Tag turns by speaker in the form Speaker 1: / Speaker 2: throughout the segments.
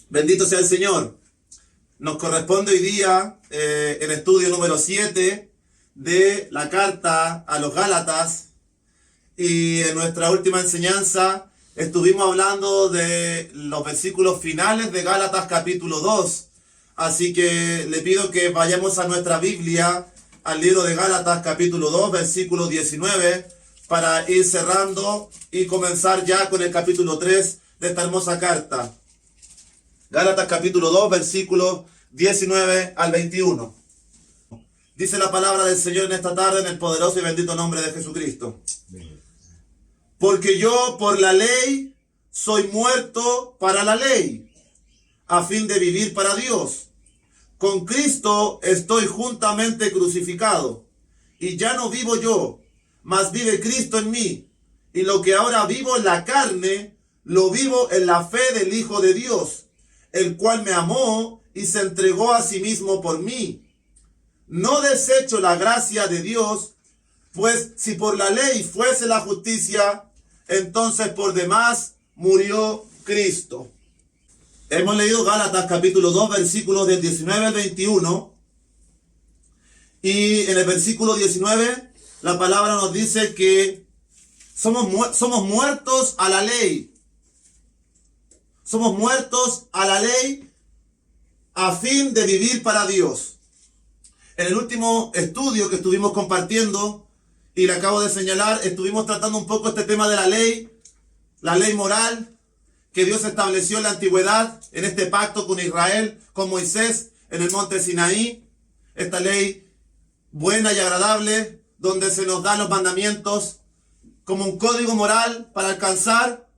Speaker 1: Bendito sea el Señor. Nos corresponde hoy día el estudio número 7 de la carta a los Gálatas. Y en nuestra última enseñanza estuvimos hablando de los versículos finales de Gálatas capítulo 2. Así que le pido que vayamos a nuestra Biblia, al libro de Gálatas capítulo 2, versículo 19, para ir cerrando y comenzar ya con el capítulo 3 de esta hermosa carta. Gálatas capítulo 2, versículos 19 al 21. Dice la palabra del Señor en esta tarde en el poderoso y bendito nombre de Jesucristo. Porque yo por la ley soy muerto para la ley, a fin de vivir para Dios. Con Cristo estoy juntamente crucificado, y ya no vivo yo, mas vive Cristo en mí. Y lo que ahora vivo en la carne, lo vivo en la fe del Hijo de Dios, el cual me amó y se entregó a sí mismo por mí. No desecho la gracia de Dios, pues si por la ley fuese la justicia, entonces por demás murió Cristo. Hemos leído Gálatas capítulo 2, versículos del 19 al 21. Y en el versículo 19, la palabra nos dice que somos muertos a la ley. Somos muertos a la ley a fin de vivir para Dios. En el último estudio que estuvimos compartiendo, y le acabo de señalar, estuvimos tratando un poco este tema de la ley moral que Dios estableció en la antigüedad, en este pacto con Israel, con Moisés, en el monte Sinaí. Esta ley buena y agradable, donde se nos dan los mandamientos como un código moral para alcanzar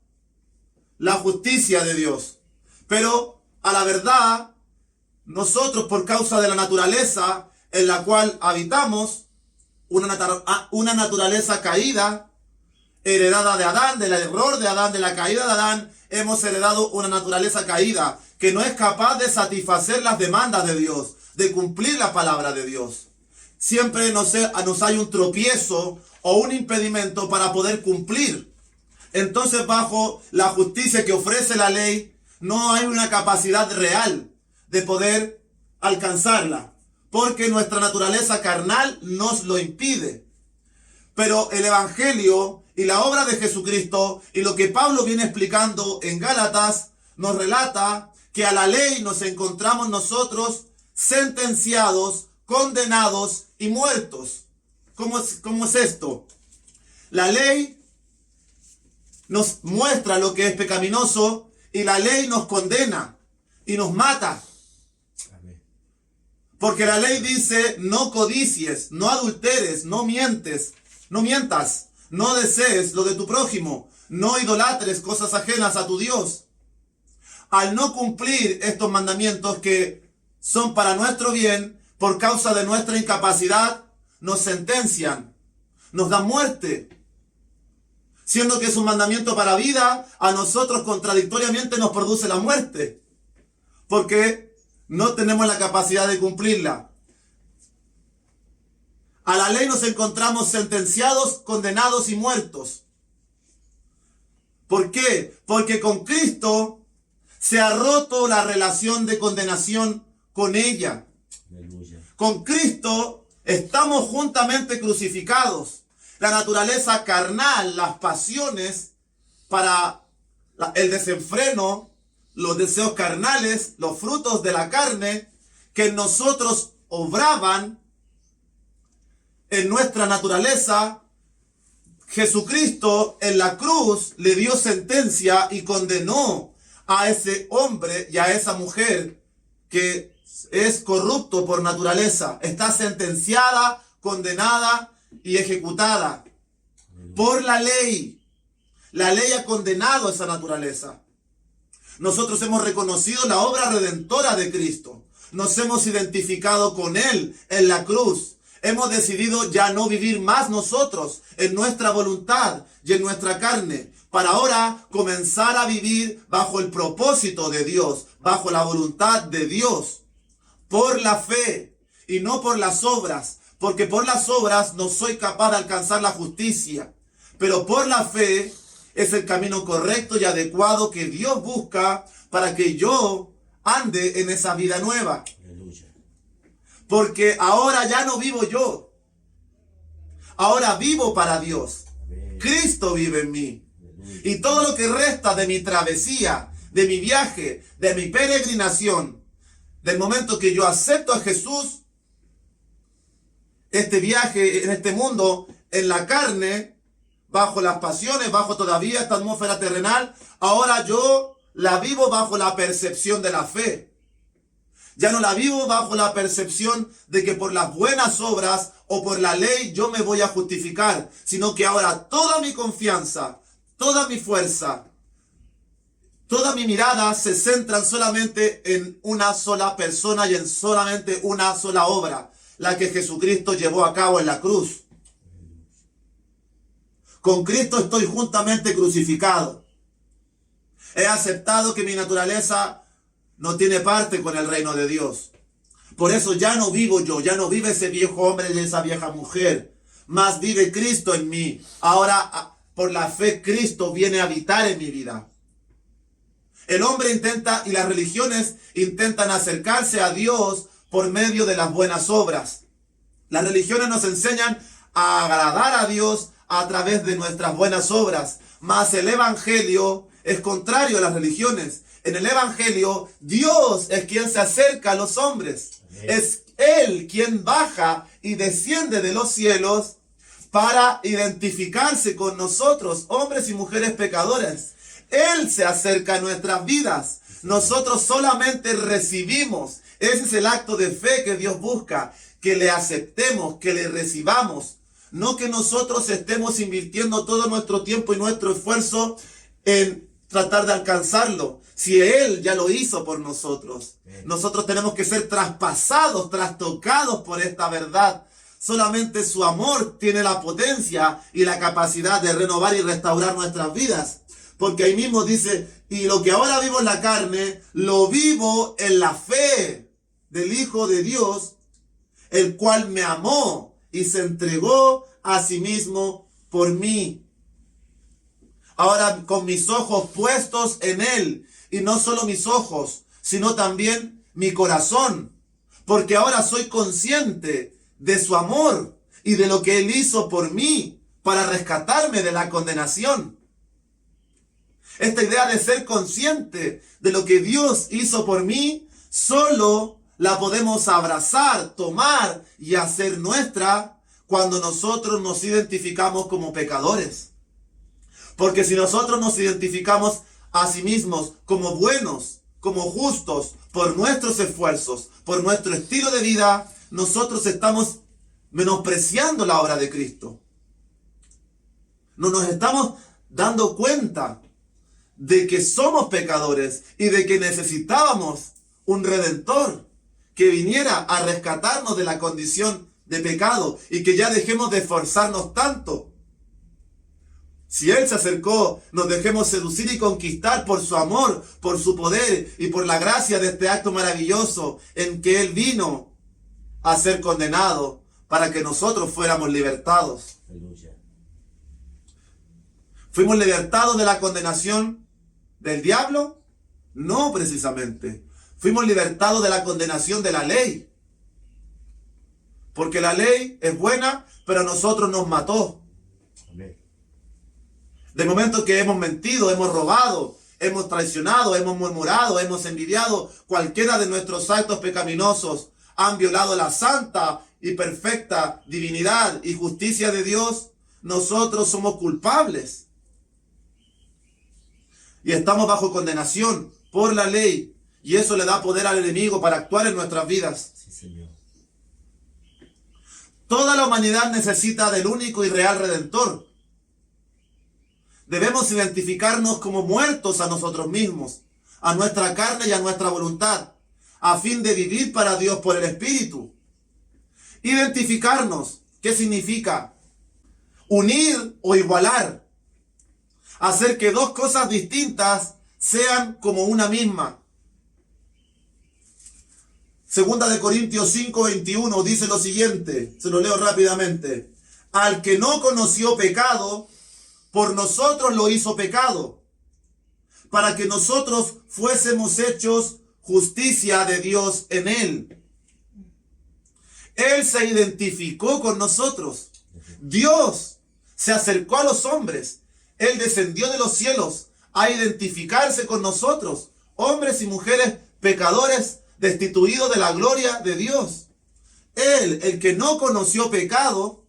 Speaker 1: la justicia de Dios. Pero a la verdad, nosotros por causa de la naturaleza en la cual habitamos, una naturaleza caída, heredada de Adán, del error de Adán, de la caída de Adán, hemos heredado una naturaleza caída que no es capaz de satisfacer las demandas de Dios, de cumplir la palabra de Dios. Siempre nos hay un tropiezo o un impedimento para poder cumplir. Entonces, bajo la justicia que ofrece la ley, no hay una capacidad real de poder alcanzarla, porque nuestra naturaleza carnal nos lo impide. Pero el Evangelio y la obra de Jesucristo y lo que Pablo viene explicando en Gálatas nos relata que a la ley nos encontramos nosotros sentenciados, condenados y muertos. ¿Cómo es esto? La ley nos muestra lo que es pecaminoso y la ley nos condena y nos mata. Porque la ley dice: no codicies, no adulteres, no mientas, no desees lo de tu prójimo, no idolatres cosas ajenas a tu Dios. Al no cumplir estos mandamientos que son para nuestro bien, por causa de nuestra incapacidad, nos sentencian, nos dan muerte. Siendo que es un mandamiento para vida, a nosotros contradictoriamente nos produce la muerte, porque no tenemos la capacidad de cumplirla. A la ley nos encontramos sentenciados, condenados y muertos. ¿Por qué? Porque con Cristo se ha roto la relación de condenación con ella. Aleluya. Con Cristo estamos juntamente crucificados. La naturaleza carnal, las pasiones para el desenfreno, los deseos carnales, los frutos de la carne que en nosotros obraban en nuestra naturaleza, Jesucristo en la cruz le dio sentencia y condenó a ese hombre y a esa mujer que es corrupto por naturaleza. Está sentenciada, condenada y ejecutada por la ley. La ley ha condenado esa naturaleza. Nosotros hemos reconocido la obra redentora de Cristo. Nos hemos identificado con Él en la cruz. Hemos decidido ya no vivir más nosotros en nuestra voluntad y en nuestra carne, para ahora comenzar a vivir bajo el propósito de Dios, bajo la voluntad de Dios, por la fe y no por las obras, porque por las obras no soy capaz de alcanzar la justicia, pero por la fe es el camino correcto y adecuado que Dios busca para que yo ande en esa vida nueva.
Speaker 2: Aleluya.
Speaker 1: Porque ahora ya no vivo yo. Ahora vivo para Dios.
Speaker 2: Amén.
Speaker 1: Cristo vive en mí.
Speaker 2: Aleluya.
Speaker 1: Y todo lo que resta de mi travesía, de mi viaje, de mi peregrinación, del momento que yo acepto a Jesús, este viaje en este mundo, en la carne, bajo las pasiones, bajo todavía esta atmósfera terrenal, ahora yo la vivo bajo la percepción de la fe. Ya no la vivo bajo la percepción de que por las buenas obras o por la ley yo me voy a justificar, sino que ahora toda mi confianza, toda mi fuerza, toda mi mirada se centran solamente en una sola persona y en solamente una sola obra, la que Jesucristo llevó a cabo en la cruz. Con Cristo estoy juntamente crucificado. He aceptado que mi naturaleza no tiene parte con el reino de Dios. Por eso ya no vivo yo, ya no vive ese viejo hombre y esa vieja mujer, más vive Cristo en mí. Ahora, por la fe, Cristo viene a habitar en mi vida. El hombre intenta, y las religiones intentan acercarse a Dios por medio de las buenas obras. Las religiones nos enseñan a agradar a Dios a través de nuestras buenas obras, mas el Evangelio es contrario a las religiones. En el Evangelio, Dios es quien se acerca a los hombres.
Speaker 2: Amén.
Speaker 1: Es Él quien baja y desciende de los cielos para identificarse con nosotros, hombres y mujeres pecadores. Él se acerca a nuestras vidas. Nosotros solamente recibimos. Ese es el acto de fe que Dios busca, que le aceptemos, que le recibamos. No que nosotros estemos invirtiendo todo nuestro tiempo y nuestro esfuerzo en tratar de alcanzarlo, si Él ya lo hizo por nosotros. Nosotros tenemos que ser traspasados, trastocados por esta verdad. Solamente su amor tiene la potencia y la capacidad de renovar y restaurar nuestras vidas. Porque ahí mismo dice, y lo que ahora vivo en la carne, lo vivo en la fe del Hijo de Dios, el cual me amó y se entregó a sí mismo por mí. Ahora con mis ojos puestos en Él, y no solo mis ojos, sino también mi corazón, porque ahora soy consciente de su amor y de lo que Él hizo por mí para rescatarme de la condenación. Esta idea de ser consciente de lo que Dios hizo por mí, solo la podemos abrazar, tomar y hacer nuestra cuando nosotros nos identificamos como pecadores. Porque si nosotros nos identificamos a sí mismos como buenos, como justos, por nuestros esfuerzos, por nuestro estilo de vida, nosotros estamos menospreciando la obra de Cristo. No nos estamos dando cuenta de que somos pecadores y de que necesitábamos un redentor que viniera a rescatarnos de la condición de pecado y que ya dejemos de esforzarnos tanto. Si Él se acercó, nos dejemos seducir y conquistar por su amor, por su poder y por la gracia de este acto maravilloso en que Él vino a ser condenado para que nosotros fuéramos libertados.
Speaker 2: Aleluya.
Speaker 1: ¿Fuimos libertados de la condenación del diablo? No, precisamente. Fuimos libertados de la condenación de la ley. Porque la ley es buena, pero a nosotros nos mató.
Speaker 2: Amén.
Speaker 1: De momento que hemos mentido, hemos robado, hemos traicionado, hemos murmurado, hemos envidiado, cualquiera de nuestros actos pecaminosos han violado la santa y perfecta divinidad y justicia de Dios, nosotros somos culpables. Y estamos bajo condenación por la ley. Y eso le da poder al enemigo para actuar en nuestras vidas.
Speaker 2: Sí, Señor.
Speaker 1: Toda la humanidad necesita del único y real Redentor. Debemos identificarnos como muertos a nosotros mismos, a nuestra carne y a nuestra voluntad, a fin de vivir para Dios por el Espíritu. Identificarnos, ¿qué significa? Unir o igualar. Hacer que dos cosas distintas sean como una misma. Segunda de Corintios 5:21 dice lo siguiente, se lo leo rápidamente. Al que no conoció pecado, por nosotros lo hizo pecado, para que nosotros fuésemos hechos justicia de Dios en él. Él se identificó con nosotros. Dios se acercó a los hombres. Él descendió de los cielos a identificarse con nosotros, hombres y mujeres pecadores, destituidos de la gloria de Dios. Él, el que no conoció pecado,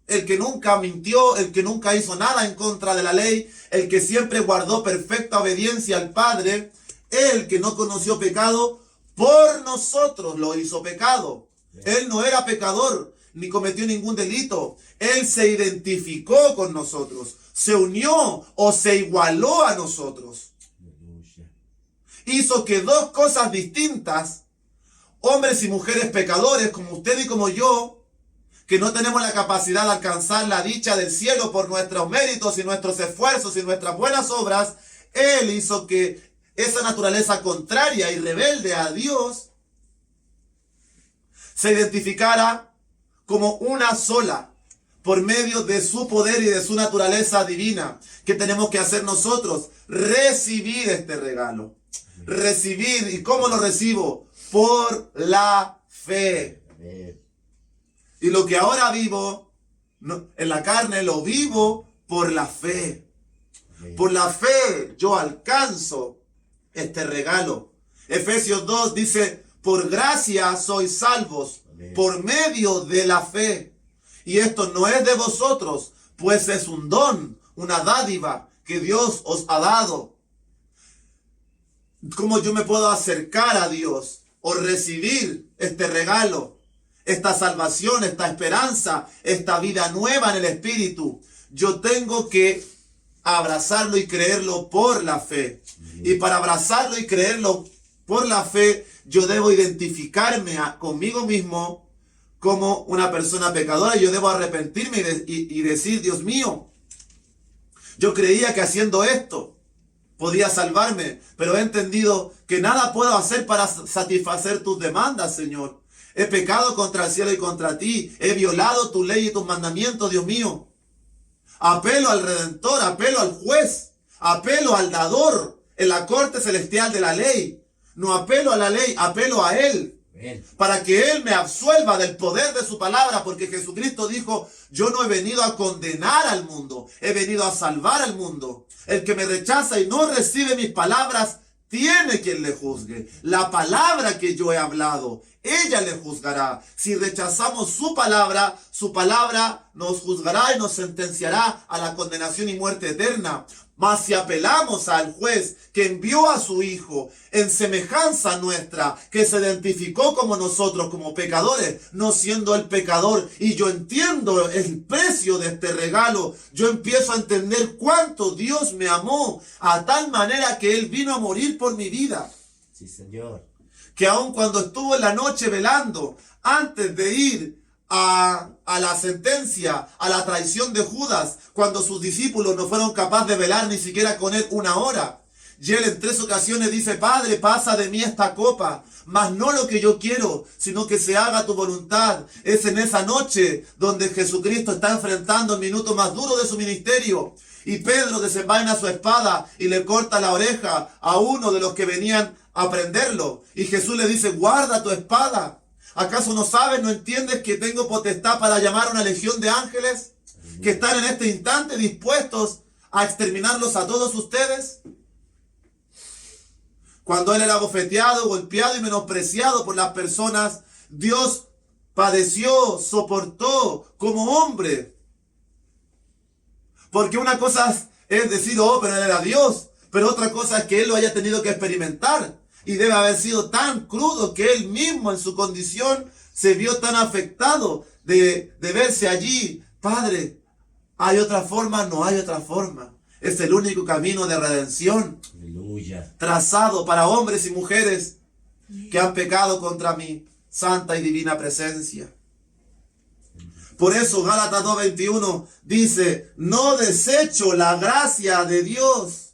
Speaker 1: el que nunca mintió, el que nunca hizo nada en contra de la ley, el que siempre guardó perfecta obediencia al Padre, él que no conoció pecado, por nosotros lo hizo pecado. Él no era pecador, ni cometió ningún delito. Él se identificó con nosotros, se unió o se igualó a nosotros. Hizo que dos cosas distintas, hombres y mujeres pecadores como usted y como yo, que no tenemos la capacidad de alcanzar la dicha del cielo por nuestros méritos y nuestros esfuerzos y nuestras buenas obras, Él hizo que esa naturaleza contraria y rebelde a Dios se identificara como una sola por medio de su poder y de su naturaleza divina. ¿Qué tenemos que hacer nosotros? Recibir este regalo. Recibir. ¿Y cómo lo recibo? Por la fe. Y lo que ahora vivo en la carne, lo vivo por la fe. Por la fe yo alcanzo este regalo. Efesios 2 dice, por gracia sois salvos, por medio de la fe. Y esto no es de vosotros, pues es un don, una dádiva que Dios os ha dado. ¿Cómo yo me puedo acercar a Dios o recibir este regalo, esta salvación, esta esperanza, esta vida nueva en el Espíritu? Yo tengo que abrazarlo y creerlo por la fe. Y para abrazarlo y creerlo por la fe, yo debo identificarme conmigo mismo como una persona pecadora. Yo debo arrepentirme y decir, Dios mío, yo creía que haciendo esto podía salvarme, pero he entendido que nada puedo hacer para satisfacer tus demandas, Señor. He pecado contra el cielo y contra ti. He violado tu ley y tus mandamientos, Dios mío. Apelo al Redentor, apelo al juez, apelo al dador en la corte celestial de la ley. No apelo a la ley, apelo a Él. Para que Él me absuelva del poder de su palabra, porque Jesucristo dijo, yo no he venido a condenar al mundo, he venido a salvar al mundo. El que me rechaza y no recibe mis palabras, tiene quien le juzgue. La palabra que yo he hablado, ella le juzgará. Si rechazamos su palabra nos juzgará y nos sentenciará a la condenación y muerte eterna. Mas si apelamos al juez que envió a su Hijo en semejanza nuestra, que se identificó como nosotros, como pecadores, no siendo el pecador, y yo entiendo el precio de este regalo, yo empiezo a entender cuánto Dios me amó, a tal manera que Él vino a morir por mi vida.
Speaker 2: Sí, Señor.
Speaker 1: Que aun cuando estuvo en la noche velando, antes de ir a la sentencia, a la traición de Judas, cuando sus discípulos no fueron capaces de velar ni siquiera con él una hora, y él en 3 ocasiones dice, Padre, pasa de mí esta copa, mas no lo que yo quiero, sino que se haga tu voluntad. Es en esa noche donde Jesucristo está enfrentando el minuto más duro de su ministerio, y Pedro desenvaina su espada y le corta la oreja a uno de los que venían a prenderlo, y Jesús le dice, guarda tu espada. ¿Acaso no sabes, no entiendes que tengo potestad para llamar a una legión de ángeles que están en este instante dispuestos a exterminarlos a todos ustedes? Cuando él era bofeteado, golpeado y menospreciado por las personas, Dios padeció, soportó como hombre. Porque una cosa es decir, oh, pero él era Dios, pero otra cosa es que él lo haya tenido que experimentar. Y debe haber sido tan crudo que él mismo en su condición se vio tan afectado de verse allí. Padre, ¿hay otra forma? No hay otra forma. Es el único camino de redención.
Speaker 2: Aleluya.
Speaker 1: Trazado para hombres y mujeres que han pecado contra mi santa y divina presencia. Por eso Gálatas 2:21 dice, no desecho la gracia de Dios.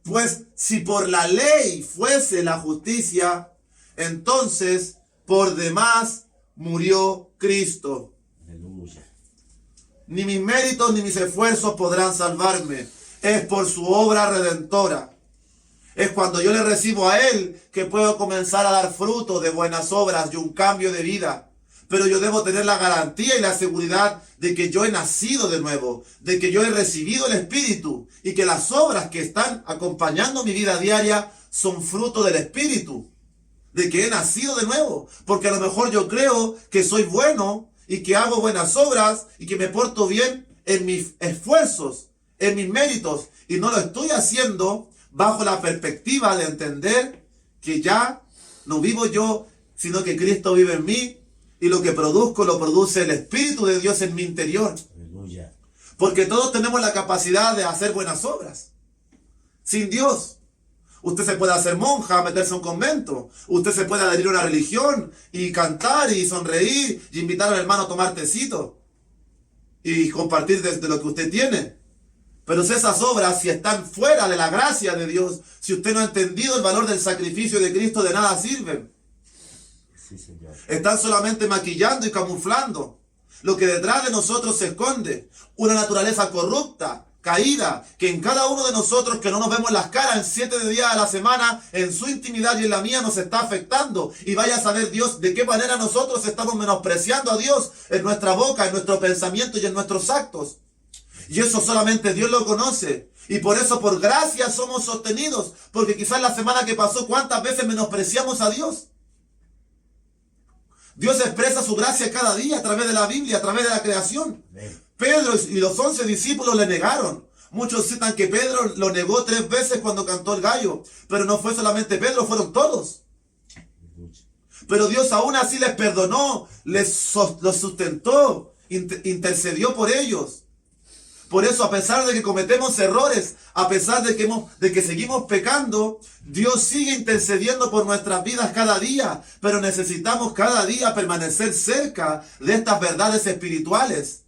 Speaker 1: Pues si por la ley fuese la justicia, entonces por demás murió Cristo.
Speaker 2: Aleluya.
Speaker 1: Ni mis méritos ni mis esfuerzos podrán salvarme. Es por su obra redentora. Es cuando yo le recibo a Él que puedo comenzar a dar fruto de buenas obras y un cambio de vida. Pero yo debo tener la garantía y la seguridad de que yo he nacido de nuevo, de que yo he recibido el Espíritu y que las obras que están acompañando mi vida diaria son fruto del Espíritu, de que he nacido de nuevo. Porque a lo mejor yo creo que soy bueno y que hago buenas obras y que me porto bien en mis esfuerzos, en mis méritos, y no lo estoy haciendo bajo la perspectiva de entender que ya no vivo yo, sino que Cristo vive en mí, y lo que produzco lo produce el Espíritu de Dios en mi interior.
Speaker 2: Aleluya.
Speaker 1: Porque todos tenemos la capacidad de hacer buenas obras. Sin Dios. Usted se puede hacer monja, meterse a un convento. Usted se puede adherir a una religión y cantar y sonreír y invitar al hermano a tomar tecito y compartir de lo que usted tiene. Pero si esas obras, si están fuera de la gracia de Dios, si usted no ha entendido el valor del sacrificio de Cristo, de nada sirven.
Speaker 2: Sí, Señor.
Speaker 1: Están solamente maquillando y camuflando lo que detrás de nosotros se esconde. Una naturaleza corrupta, caída, que en cada uno de nosotros que no nos vemos las caras en 7 días a la semana, en su intimidad y en la mía, nos está afectando. Y vaya a saber Dios de qué manera nosotros estamos menospreciando a Dios en nuestra boca, en nuestro pensamiento y en nuestros actos. Y eso solamente Dios lo conoce. Y por eso, por gracia, somos sostenidos. Porque quizás la semana que pasó, ¿cuántas veces menospreciamos a Dios? Dios expresa su gracia cada día a través de la Biblia, a través de la creación.
Speaker 2: Amén.
Speaker 1: Pedro y los 11 discípulos le negaron. Muchos citan que Pedro lo negó 3 veces cuando cantó el gallo. Pero no fue solamente Pedro, fueron todos.
Speaker 2: Aleluya.
Speaker 1: Pero Dios aún así les perdonó, los sustentó, intercedió por ellos. Por eso, a pesar de que cometemos errores, a pesar de que seguimos pecando, Dios sigue intercediendo por nuestras vidas cada día. Pero necesitamos cada día permanecer cerca de estas verdades espirituales,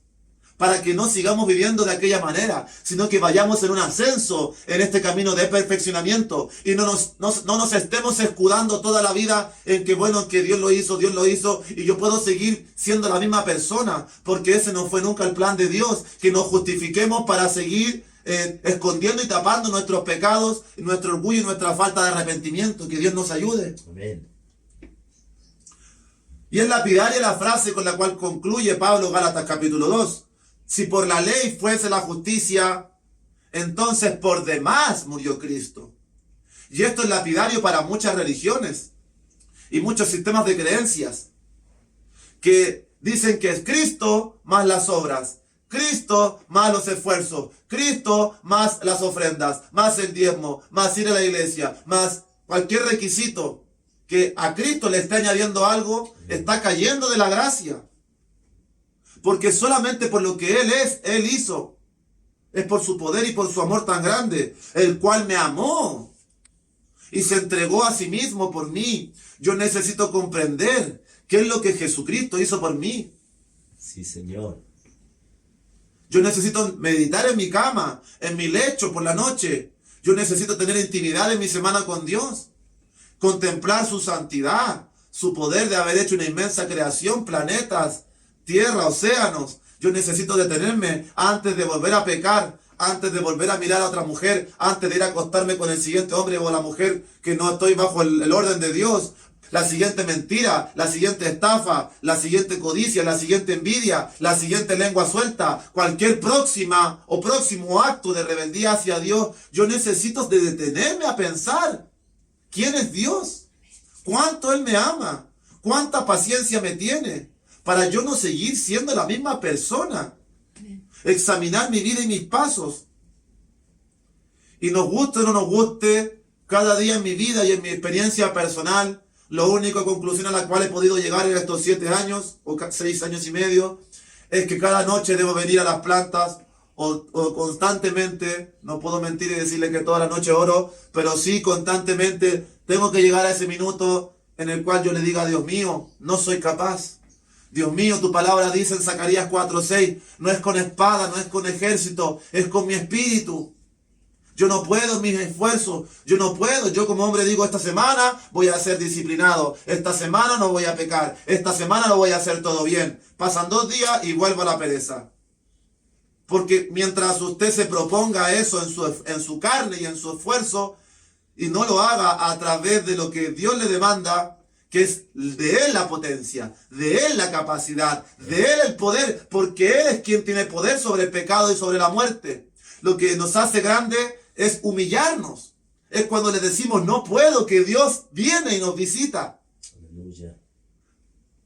Speaker 1: para que no sigamos viviendo de aquella manera, sino que vayamos en un ascenso en este camino de perfeccionamiento y no nos estemos escudando toda la vida en que bueno, que Dios lo hizo y yo puedo seguir siendo la misma persona, porque ese no fue nunca el plan de Dios, que nos justifiquemos para seguir escondiendo y tapando nuestros pecados, nuestro orgullo y nuestra falta de arrepentimiento. Que Dios nos ayude.
Speaker 2: Amén.
Speaker 1: Y es lapidaria la frase con la cual concluye Pablo Gálatas capítulo 2. Si por la ley fuese la justicia, entonces por demás murió Cristo. Y esto es lapidario para muchas religiones y muchos sistemas de creencias que dicen que es Cristo más las obras, Cristo más los esfuerzos, Cristo más las ofrendas, más el diezmo, más ir a la iglesia, más cualquier requisito que a Cristo le esté añadiendo algo, está cayendo de la gracia. Porque solamente por lo que Él hizo, es por su poder y por su amor tan grande, el cual me amó y se entregó a sí mismo por mí. Yo necesito comprender qué es lo que Jesucristo hizo por mí.
Speaker 2: Sí, Señor.
Speaker 1: Yo necesito meditar en mi cama, en mi lecho por la noche. Yo necesito tener intimidad en mi semana con Dios. Contemplar su santidad, su poder de haber hecho una inmensa creación, planetas, tierra, océanos. Yo necesito detenerme antes de volver a pecar, antes de volver a mirar a otra mujer, antes de ir a acostarme con el siguiente hombre o la mujer que no estoy bajo el orden de Dios. La siguiente mentira, la siguiente estafa, la siguiente codicia, la siguiente envidia, la siguiente lengua suelta, cualquier próxima o próximo acto de rebeldía hacia Dios. Yo necesito de detenerme a pensar, ¿quién es Dios? ¿Cuánto Él me ama? ¿Cuánta paciencia me tiene? Para yo no seguir siendo la misma persona. Examinar mi vida y mis pasos. Y nos guste o no nos guste, cada día en mi vida y en mi experiencia personal, la única conclusión a la cual he podido llegar en estos 7 años, o 6 años y medio, es que cada noche debo venir a las plantas, o constantemente, no puedo mentir y decirle que toda la noche oro, pero sí constantemente tengo que llegar a ese minuto en el cual yo le diga a Dios mío, no soy capaz. Dios mío, tu palabra dice en Zacarías 4:6, no es con espada, no es con ejército, es con mi espíritu. Yo no puedo en mis esfuerzos, yo no puedo. Yo como hombre digo, esta semana voy a ser disciplinado, esta semana no voy a pecar, esta semana lo voy a hacer todo bien. Pasan 2 días y vuelvo a la pereza. Porque mientras usted se proponga eso en su carne y en su esfuerzo, y no lo haga a través de lo que Dios le demanda, que es de Él la potencia, de Él la capacidad, de Él el poder, porque Él es quien tiene poder sobre el pecado y sobre la muerte. Lo que nos hace grande es humillarnos. Es cuando le decimos no puedo, que Dios viene y nos visita.
Speaker 2: Aleluya.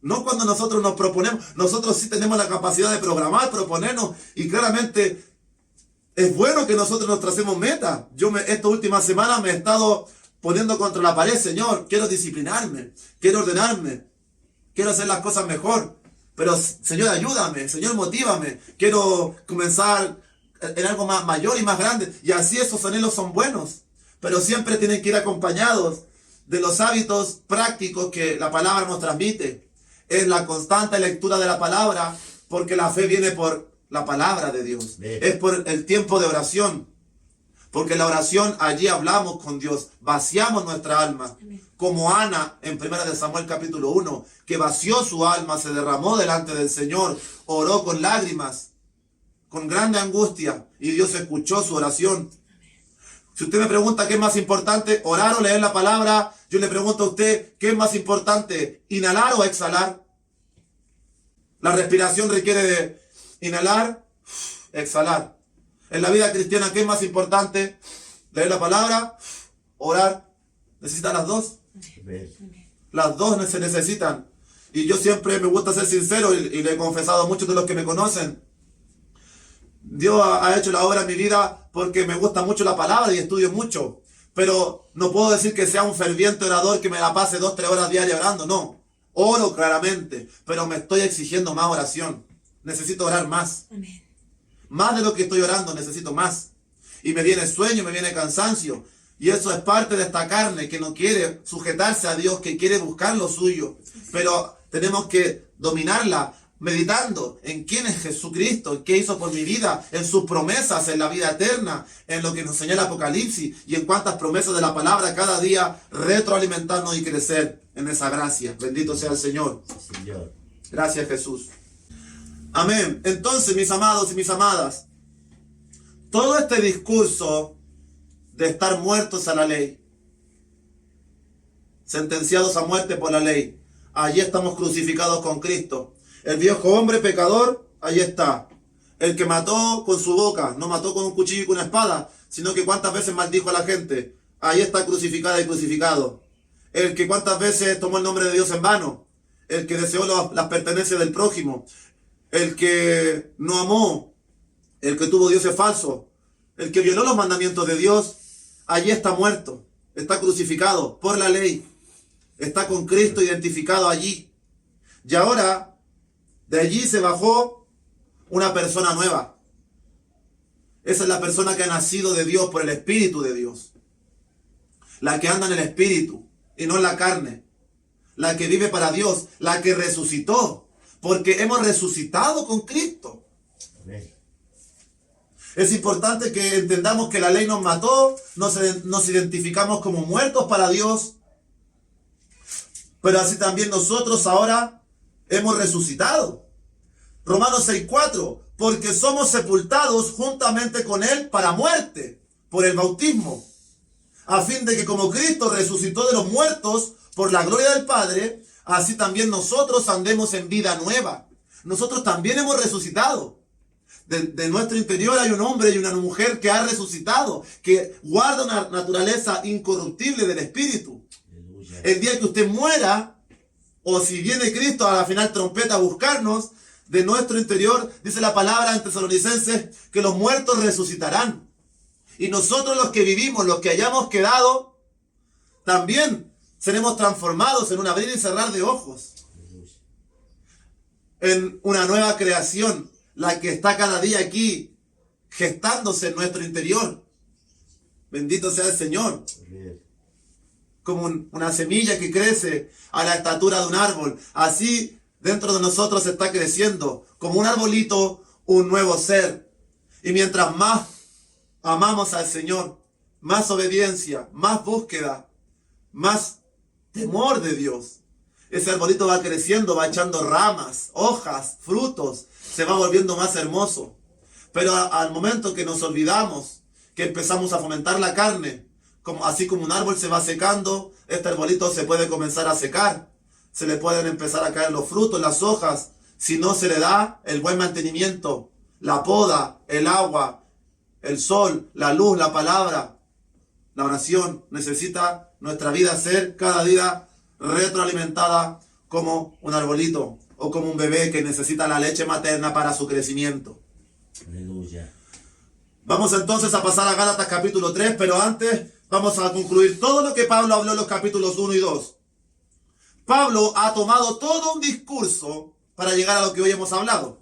Speaker 1: No cuando nosotros nos proponemos. Nosotros sí tenemos la capacidad de programar, proponernos, y claramente es bueno que nosotros nos tracemos metas. Esta última semana me he estado poniendo contra la pared. Señor, quiero disciplinarme, quiero ordenarme, quiero hacer las cosas mejor. Pero Señor, ayúdame, Señor, motívame. Quiero comenzar en algo más mayor y más grande. Y así esos anhelos son buenos, pero siempre tienen que ir acompañados de los hábitos prácticos que la palabra nos transmite. Es la constante lectura de la palabra, porque la fe viene por la palabra de Dios. Es por el tiempo de oración, porque la oración, allí hablamos con Dios, vaciamos nuestra alma, como Ana en 1 Samuel capítulo 1, que vació su alma, se derramó delante del Señor, oró con lágrimas, con grande angustia, y Dios escuchó su oración. Si usted me pregunta qué es más importante, orar o leer la palabra, yo le pregunto a usted, ¿qué es más importante, inhalar o exhalar? La respiración requiere de inhalar, exhalar. En la vida cristiana, ¿qué es más importante? Leer la palabra, orar. ¿Necesitan las dos? Las dos se necesitan. Y yo siempre me gusta ser sincero, y le he confesado a muchos de los que me conocen. Dios ha hecho la obra en mi vida porque me gusta mucho la palabra y estudio mucho. Pero no puedo decir que sea un ferviente orador que me la pase 2-3 horas diarias orando, no. Oro claramente, pero me estoy exigiendo más oración. Necesito orar más.
Speaker 3: Amén.
Speaker 1: Más de lo que estoy orando, necesito más. Y me viene sueño, me viene cansancio. Y eso es parte de esta carne que no quiere sujetarse a Dios, que quiere buscar lo suyo. Pero tenemos que dominarla, meditando en quién es Jesucristo, en qué hizo por mi vida, en sus promesas, en la vida eterna, en lo que nos señala Apocalipsis, y en cuántas promesas de la palabra cada día retroalimentarnos y crecer en esa gracia. Bendito sea el Señor.
Speaker 2: Señor.
Speaker 1: Gracias, Jesús. Amén. Entonces, mis amados y mis amadas, todo este discurso de estar muertos a la ley, sentenciados a muerte por la ley, allí estamos crucificados con Cristo. El viejo hombre pecador, ahí está. El que mató con su boca, no mató con un cuchillo y con una espada, sino que cuántas veces maldijo a la gente, ahí está crucificada y crucificado. El que cuántas veces tomó el nombre de Dios en vano, el que deseó las pertenencias del prójimo, el que no amó, el que tuvo dioses falsos, el que violó los mandamientos de Dios, allí está muerto, está crucificado por la ley, está con Cristo identificado allí. Y ahora, de allí se bajó una persona nueva. Esa es la persona que ha nacido de Dios por el Espíritu de Dios. La que anda en el Espíritu y no en la carne. La que vive para Dios, la que resucitó, porque hemos resucitado con Cristo.
Speaker 2: Amén.
Speaker 1: Es importante que entendamos que la ley nos mató, nos identificamos como muertos para Dios, pero así también nosotros ahora hemos resucitado. Romanos 6:4, porque somos sepultados juntamente con Él para muerte, por el bautismo, a fin de que como Cristo resucitó de los muertos por la gloria del Padre, así también nosotros andemos en vida nueva. Nosotros también hemos resucitado. De nuestro interior hay un hombre y una mujer que ha resucitado, que guarda una naturaleza incorruptible del Espíritu.
Speaker 2: Aleluya.
Speaker 1: El día que usted muera, o si viene Cristo a la final trompeta a buscarnos, de nuestro interior, dice la palabra en Tesalonicenses, que los muertos resucitarán. Y nosotros los que vivimos, los que hayamos quedado, también seremos transformados en un abrir y cerrar de ojos.
Speaker 2: Aleluya.
Speaker 1: En una nueva creación, la que está cada día aquí, gestándose en nuestro interior. Bendito sea el Señor.
Speaker 2: Amén.
Speaker 1: Como una semilla que crece a la estatura de un árbol. Así dentro de nosotros está creciendo como un arbolito, un nuevo ser. Y mientras más amamos al Señor, más obediencia, más búsqueda, más temor de Dios. Ese arbolito va creciendo, va echando ramas, hojas, frutos, se va volviendo más hermoso. Pero al momento que nos olvidamos, que empezamos a fomentar la carne, así como un árbol se va secando, este arbolito se puede comenzar a secar. Se le pueden empezar a caer los frutos, las hojas, si no se le da el buen mantenimiento, la poda, el agua, el sol, la luz, la palabra, la oración. Necesita nuestra vida ser cada día retroalimentada como un arbolito o como un bebé que necesita la leche materna para su crecimiento.
Speaker 2: Aleluya.
Speaker 1: Vamos entonces a pasar a Gálatas capítulo 3, pero antes vamos a concluir todo lo que Pablo habló en los capítulos 1 y 2. Pablo ha tomado todo un discurso para llegar a lo que hoy hemos hablado.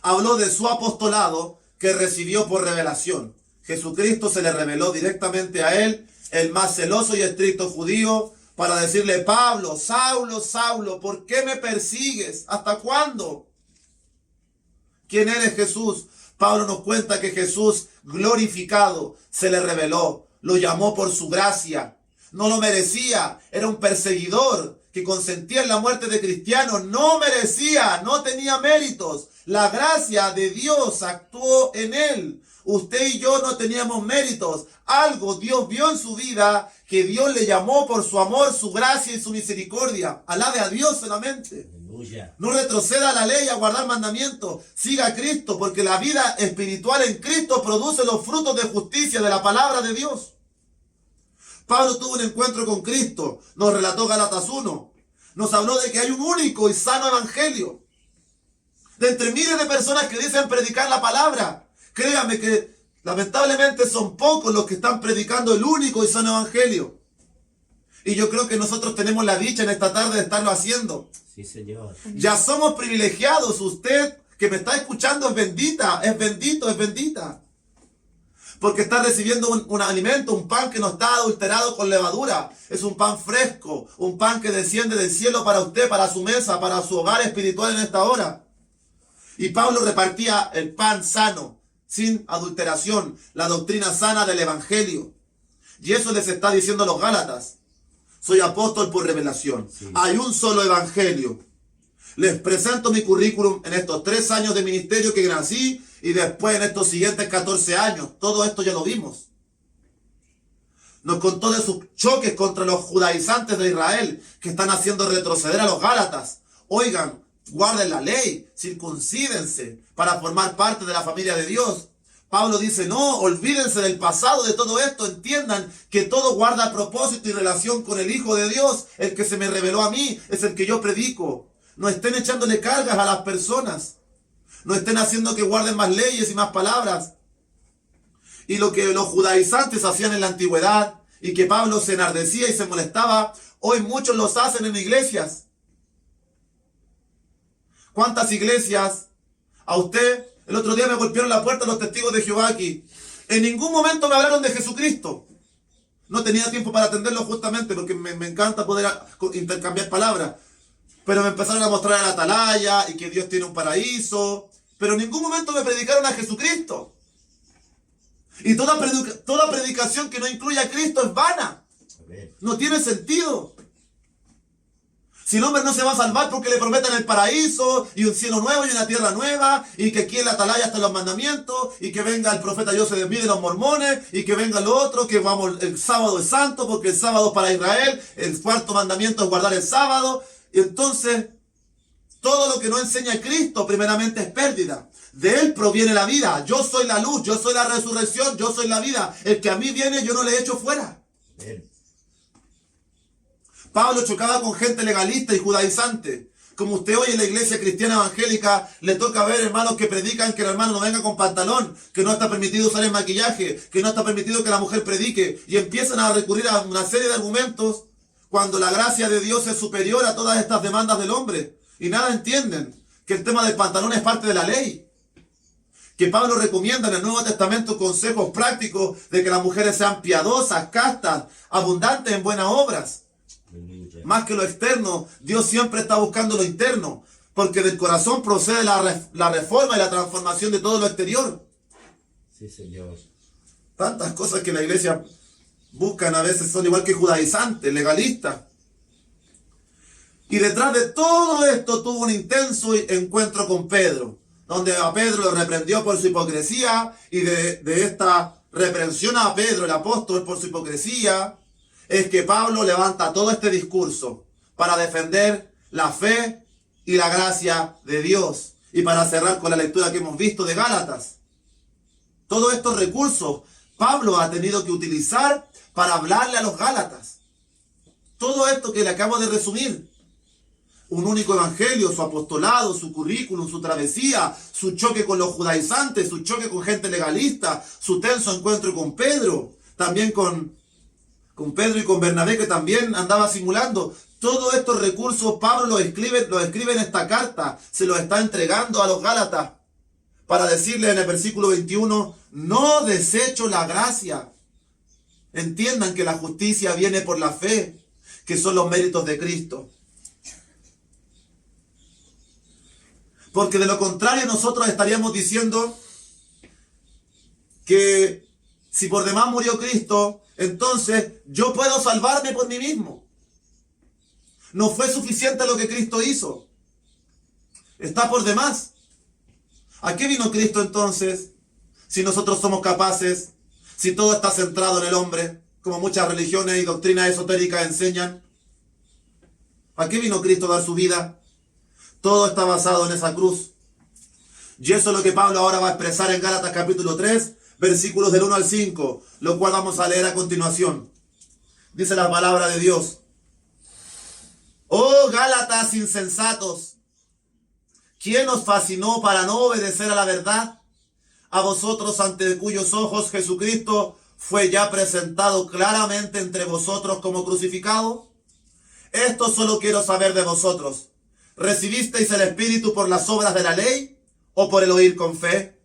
Speaker 1: Habló de su apostolado que recibió por revelación. Jesucristo se le reveló directamente a él, el más celoso y estricto judío, para decirle: Pablo, Saulo, Saulo, ¿por qué me persigues? ¿Hasta cuándo? ¿Quién eres, Jesús? Pablo nos cuenta que Jesús glorificado se le reveló, lo llamó por su gracia. No lo merecía, era un perseguidor que consentía en la muerte de cristianos, no merecía, no tenía méritos. La gracia de Dios actuó en él. Usted y yo no teníamos méritos. Algo Dios vio en su vida que Dios le llamó por su amor, su gracia y su misericordia. Alabe a Dios solamente.
Speaker 2: Aleluya.
Speaker 1: No retroceda a la ley a guardar mandamientos. Siga a Cristo, porque la vida espiritual en Cristo produce los frutos de justicia de la palabra de Dios. Pablo tuvo un encuentro con Cristo, nos relató Gálatas 1. Nos habló de que hay un único y sano evangelio. De entre miles de personas que dicen predicar la palabra, créame que lamentablemente son pocos los que están predicando el único y sano evangelio. Y yo creo que nosotros tenemos la dicha en esta tarde de estarlo haciendo.
Speaker 2: Sí, Señor.
Speaker 1: Ya somos privilegiados. Usted que me está escuchando es bendita, es bendito, es bendita. Porque está recibiendo un alimento, un pan que no está adulterado con levadura. Es un pan fresco, un pan que desciende del cielo para usted, para su mesa, para su hogar espiritual en esta hora. Y Pablo repartía el pan sano, sin adulteración, la doctrina sana del evangelio. Y eso les está diciendo a los Gálatas. Soy apóstol por revelación. Sí. Hay un solo evangelio. Les presento mi currículum en estos 3 años de ministerio que nací y después en estos siguientes 14 años. Todo esto ya lo vimos. Nos contó de sus choques contra los judaizantes de Israel que están haciendo retroceder a los Gálatas. Oigan, guarden la ley, circuncídense para formar parte de la familia de Dios. Pablo dice: no, olvídense del pasado, de todo esto, entiendan que todo guarda propósito y relación con el Hijo de Dios, el que se me reveló a mí, es el que yo predico. No estén echándole cargas a las personas, no estén haciendo que guarden más leyes y más palabras. Y lo que los judaizantes hacían en la antigüedad y que Pablo se enardecía y se molestaba, hoy muchos los hacen en iglesias. ¿Cuántas iglesias? A usted, el otro día me golpearon la puerta los testigos de Jehová aquí. En ningún momento me hablaron de Jesucristo. No tenía tiempo para atenderlo justamente porque me encanta poder intercambiar palabras. Pero me empezaron a mostrar a la atalaya y que Dios tiene un paraíso. Pero en ningún momento me predicaron a Jesucristo. Y toda predicación que no incluya a Cristo es vana. No tiene sentido. Si el hombre no se va a salvar porque le prometen el paraíso y un cielo nuevo y una tierra nueva, y que aquí en la atalaya están los mandamientos, y que venga el profeta Joseph Smith de los mormones, y que venga lo otro, que vamos, el sábado es santo porque el sábado es para Israel, el 4º mandamiento es guardar el sábado, y entonces todo lo que no enseña Cristo primeramente es pérdida. De Él proviene la vida. Yo soy la luz, yo soy la resurrección, yo soy la vida. El que a mí viene yo no le echo fuera. Bien. Pablo chocaba con gente legalista y judaizante. Como usted hoy en la iglesia cristiana evangélica le toca ver hermanos que predican que el hermano no venga con pantalón, que no está permitido usar el maquillaje, que no está permitido que la mujer predique, y empiezan a recurrir a una serie de argumentos cuando la gracia de Dios es superior a todas estas demandas del hombre. Y nada entienden que el tema del pantalón es parte de la ley. Que Pablo recomienda en el Nuevo Testamento consejos prácticos de que las mujeres sean piadosas, castas, abundantes en buenas obras. Más que lo externo, Dios siempre está buscando lo interno, porque del corazón procede la reforma y la transformación de todo lo exterior.
Speaker 2: Sí, Señor.
Speaker 1: Tantas cosas que la iglesia buscan a veces son igual que judaizantes, legalistas. Y detrás de todo esto tuvo un intenso encuentro con Pedro, donde a Pedro lo reprendió por su hipocresía y de esta reprensión a Pedro, el apóstol, por su hipocresía, es que Pablo levanta todo este discurso para defender la fe y la gracia de Dios. Y para cerrar con la lectura que hemos visto de Gálatas. Todos estos recursos Pablo ha tenido que utilizar para hablarle a los Gálatas. Todo esto que le acabo de resumir. Un único evangelio, su apostolado, su currículum, su travesía, su choque con los judaizantes, su choque con gente legalista, su tenso encuentro con Pedro, también con Pedro y con Bernabé, que también andaba simulando. Todos estos recursos Pablo los escribe en esta carta, se los está entregando a los Gálatas para decirles en el versículo 21, no desecho la gracia. Entiendan que la justicia viene por la fe, que son los méritos de Cristo. Porque de lo contrario nosotros estaríamos diciendo que si por demás murió Cristo, entonces yo puedo salvarme por mí mismo. No fue suficiente lo que Cristo hizo. Está por demás. ¿A qué vino Cristo entonces? Si nosotros somos capaces, si todo está centrado en el hombre, como muchas religiones y doctrinas esotéricas enseñan. ¿A qué vino Cristo a dar su vida? Todo está basado en esa cruz. Y eso es lo que Pablo ahora va a expresar en Gálatas capítulo 3, versículos del 1 al 5, lo cual vamos a leer a continuación. Dice la palabra de Dios. Oh Gálatas insensatos, ¿quién os fascinó para no obedecer a la verdad? A vosotros ante cuyos ojos Jesucristo fue ya presentado claramente entre vosotros como crucificado. Esto solo quiero saber de vosotros. ¿Recibisteis el Espíritu por las obras de la ley o por el oír con fe?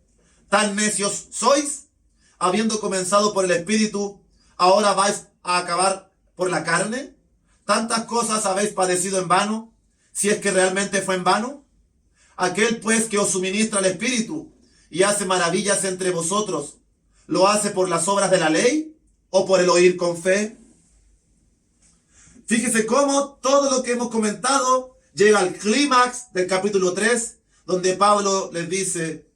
Speaker 1: ¿Tan necios sois? Habiendo comenzado por el Espíritu, ¿ahora vais a acabar por la carne? ¿Tantas cosas habéis padecido en vano, si es que realmente fue en vano? Aquel pues que os suministra el Espíritu y hace maravillas entre vosotros, ¿lo hace por las obras de la ley o por el oír con fe? Fíjese cómo todo lo que hemos comentado llega al clímax del capítulo 3, donde Pablo les dice,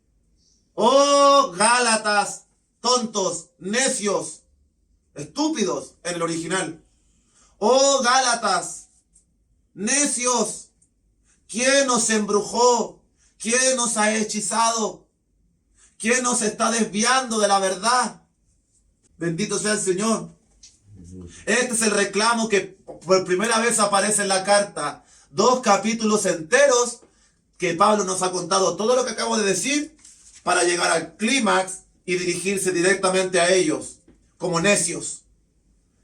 Speaker 1: oh Gálatas, tontos, necios, estúpidos en el original. Oh Gálatas, necios, ¿quién os embrujó? ¿Quién os ha hechizado? ¿Quién nos está desviando de la verdad? Bendito sea el Señor. Este es el reclamo que por primera vez aparece en la carta. 2 capítulos enteros que Pablo nos ha contado todo lo que acabo de decir para llegar al clímax y dirigirse directamente a ellos como necios.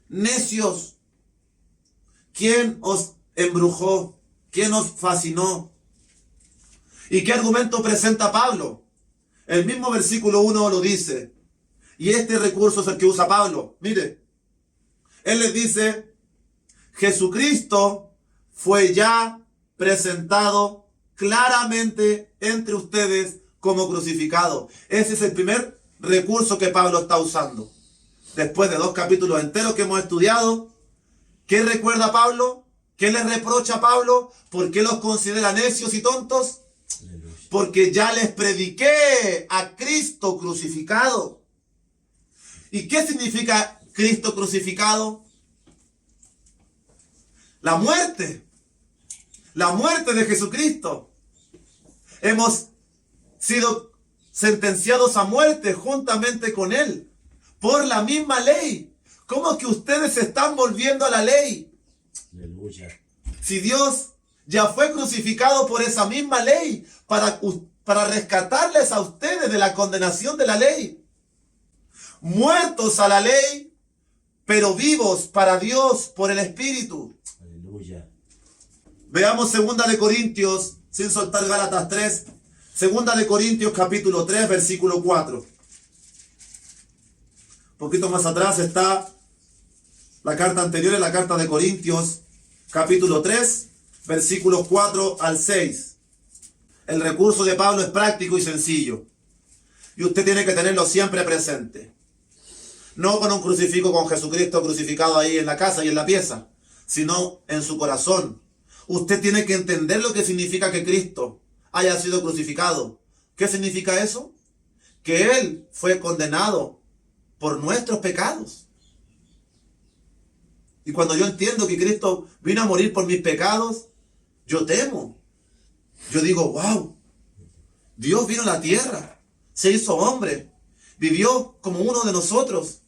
Speaker 1: Necios. ¿Quién os embrujó? ¿Quién os fascinó? ¿Y qué argumento presenta Pablo? El mismo versículo 1 lo dice. Y este recurso es el que usa Pablo. Mire, él les dice, Jesucristo fue ya presentado claramente entre ustedes como crucificado. Ese es el primer recurso que Pablo está usando. Después de 2 capítulos enteros que hemos estudiado, ¿qué recuerda Pablo? ¿Qué le reprocha a Pablo? ¿Por qué los considera necios y tontos? Porque ya les prediqué a Cristo crucificado. ¿Y qué significa Cristo crucificado? La muerte. La muerte de Jesucristo. Hemos sido sentenciados a muerte juntamente con Él. Por la misma ley. ¿Cómo que ustedes se están volviendo a la ley?
Speaker 2: Aleluya.
Speaker 1: Si Dios ya fue crucificado por esa misma ley para rescatarles a ustedes de la condenación de la ley. Muertos a la ley, pero vivos para Dios por el Espíritu.
Speaker 2: Aleluya.
Speaker 1: Veamos 2 de Corintios, sin soltar Gálatas 3. 2 de Corintios capítulo 3, versículo 4. Un poquito más atrás está la carta anterior, en la carta de Corintios, capítulo 3, versículos 4 al 6. El recurso de Pablo es práctico y sencillo. Y usted tiene que tenerlo siempre presente. No con un crucifijo con Jesucristo crucificado ahí en la casa y en la pieza, sino en su corazón. Usted tiene que entender lo que significa que Cristo haya sido crucificado. ¿Qué significa eso? Que Él fue condenado por nuestros pecados. Y cuando yo entiendo que Cristo vino a morir por mis pecados, yo temo. Yo digo, wow, Dios vino a la tierra, se hizo hombre, vivió como uno de nosotros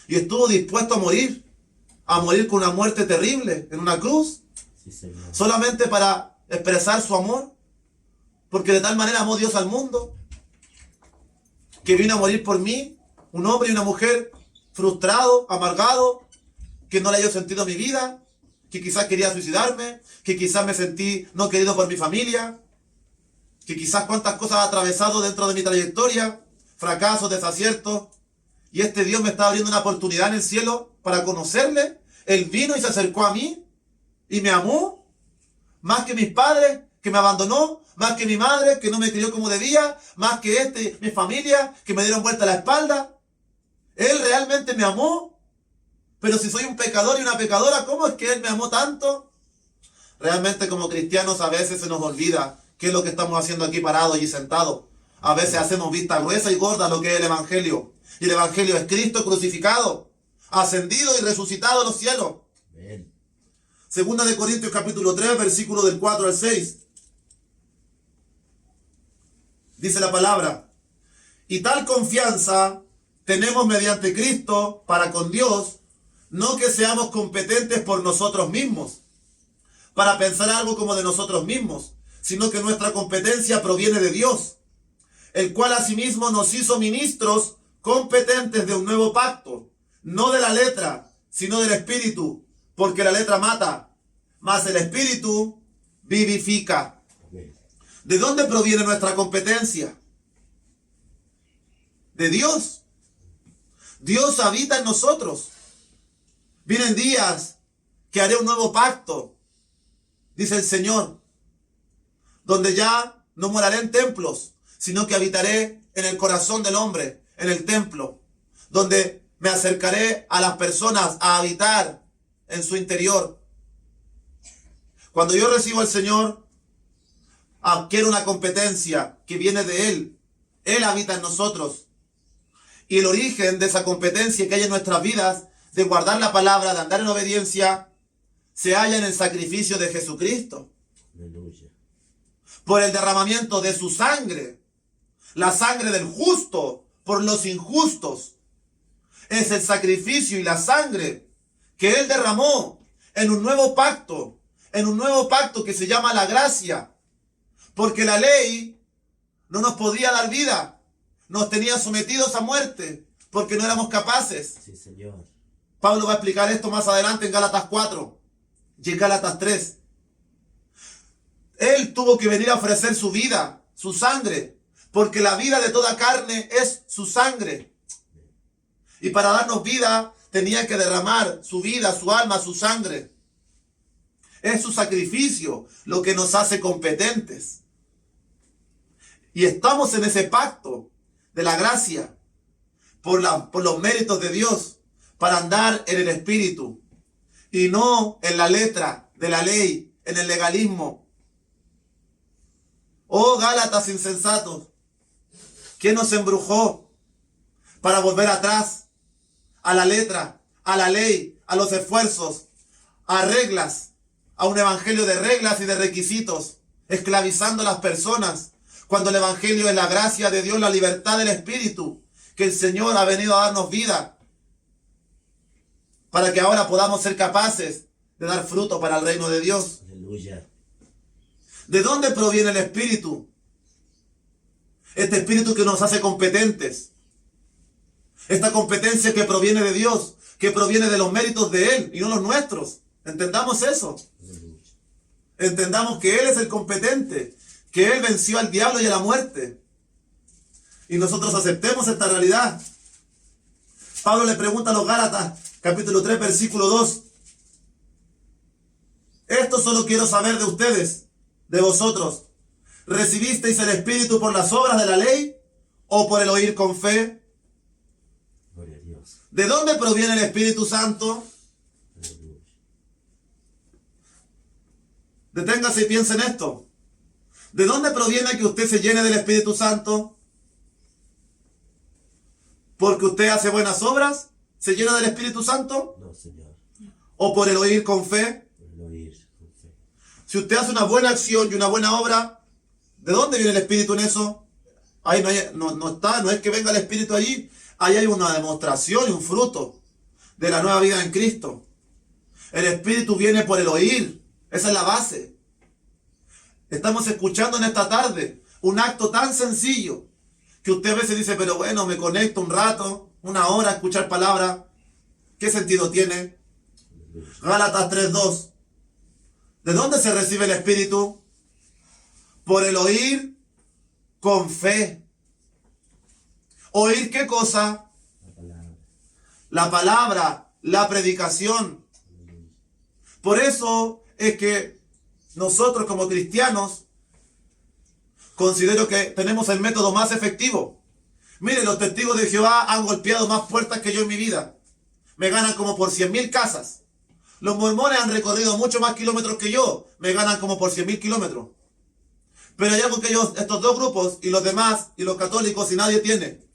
Speaker 1: y estuvo dispuesto a morir con una muerte terrible en una cruz,
Speaker 2: Sí, Señor.
Speaker 1: solamente para expresar su amor, porque de tal manera amó Dios al mundo, que vino a morir por mí, un hombre y una mujer frustrado, amargado, que no le haya sentido a mi vida, que quizás quería suicidarme, que quizás me sentí no querido por mi familia, que quizás cuántas cosas he atravesado dentro de mi trayectoria, fracasos, desaciertos, y este Dios me está abriendo una oportunidad en el cielo para conocerle. Él vino y se acercó a mí y me amó, más que mis padres, que me abandonó, más que mi madre, que no me crió como debía, más que mi familia, que me dieron vuelta a la espalda. Él realmente me amó. Pero si soy un pecador y una pecadora, ¿cómo es que Él me amó tanto? Realmente como cristianos a veces se nos olvida qué es lo que estamos haciendo aquí parados y sentados. A veces hacemos vista gruesa y gorda lo que es el Evangelio. Y el Evangelio es Cristo crucificado, ascendido y resucitado a los cielos.
Speaker 2: Amén.
Speaker 1: Segunda de Corintios capítulo 3, versículo del 4 al 6. Dice la palabra: y tal confianza tenemos mediante Cristo para con Dios, no que seamos competentes por nosotros mismos, para pensar algo como de nosotros mismos, sino que nuestra competencia proviene de Dios, el cual asimismo nos hizo ministros competentes de un nuevo pacto, no de la letra, sino del Espíritu, porque la letra mata, mas el Espíritu vivifica.
Speaker 2: Amén.
Speaker 1: ¿De dónde proviene nuestra competencia? De Dios. Dios habita en nosotros. Vienen días que haré un nuevo pacto, dice el Señor, donde ya no moraré en templos, sino que habitaré en el corazón del hombre, en el templo, donde me acercaré a las personas a habitar en su interior. Cuando yo recibo al Señor, adquiero una competencia que viene de Él. Él habita en nosotros. Y el origen de esa competencia que hay en nuestras vidas, de guardar la palabra, de andar en obediencia, se halla en el sacrificio de Jesucristo.
Speaker 2: Aleluya.
Speaker 1: Por el derramamiento de su sangre. La sangre del justo por los injustos. Es el sacrificio y la sangre que Él derramó en un nuevo pacto. En un nuevo pacto que se llama la gracia. Porque la ley no nos podía dar vida. Nos tenía sometidos a muerte. Porque no éramos capaces.
Speaker 2: Sí, Señor.
Speaker 1: Pablo va a explicar esto más adelante en Gálatas 4 y en Gálatas 3. Él tuvo que venir a ofrecer su vida, su sangre, porque la vida de toda carne es su sangre. Y para darnos vida tenía que derramar su vida, su alma, su sangre. Es su sacrificio lo que nos hace competentes. Y estamos en ese pacto de la gracia por los méritos de Dios, para andar en el Espíritu y no en la letra de la ley, en el legalismo. Oh Gálatas insensatos, ¿quién nos embrujó para volver atrás a la letra, a la ley, a los esfuerzos, a reglas, a un evangelio de reglas y de requisitos, esclavizando a las personas, cuando el evangelio es la gracia de Dios, la libertad del Espíritu, que el Señor ha venido a darnos vida, para que ahora podamos ser capaces de dar fruto para el reino de Dios.
Speaker 2: Aleluya.
Speaker 1: ¿De dónde proviene el Espíritu? Este Espíritu que nos hace competentes. Esta competencia que proviene de Dios, que proviene de los méritos de Él y no los nuestros. Entendamos eso.
Speaker 2: Aleluya.
Speaker 1: Entendamos que Él es el competente, que Él venció al diablo y a la muerte. Y nosotros aceptemos esta realidad. Pablo le pregunta a los Gálatas, capítulo 3, versículo 2. Esto solo quiero saber de ustedes, de vosotros. ¿Recibisteis el Espíritu por las obras de la ley o por el oír con fe?
Speaker 2: Gloria a Dios.
Speaker 1: ¿De dónde proviene el Espíritu Santo?
Speaker 2: Aleluya.
Speaker 1: Deténgase y piense en esto. ¿De dónde proviene que usted se llene del Espíritu Santo? porque usted hace buenas obras, se llena del Espíritu Santo,
Speaker 2: No, Señor.
Speaker 1: o por el oír con fe.
Speaker 2: Por el oír con fe.
Speaker 1: Si usted hace una buena acción y una buena obra, ¿de dónde viene el Espíritu en eso? Ahí no es que venga el Espíritu allí. Ahí hay una demostración y un fruto de la nueva vida en Cristo. El Espíritu viene por el oír. Esa es la base. Estamos escuchando en esta tarde un acto tan sencillo que usted a veces dice, pero bueno, me conecto un rato, una hora a escuchar palabra. ¿Qué sentido tiene? Gálatas 3:2. ¿De dónde se recibe el Espíritu? Por el oír con fe. ¿Oír qué cosa?
Speaker 2: La palabra.
Speaker 1: La palabra, la predicación.
Speaker 2: Aleluya.
Speaker 1: Por eso es que nosotros como cristianos considero que tenemos el método más efectivo. Mire, los testigos de Jehová han golpeado más puertas que yo en mi vida. Me ganan como por 100.000 casas. Los mormones han recorrido mucho más kilómetros que yo. Me ganan como por 100.000 kilómetros. Pero hay algo que estos dos grupos y los demás y los católicos y nadie tiene.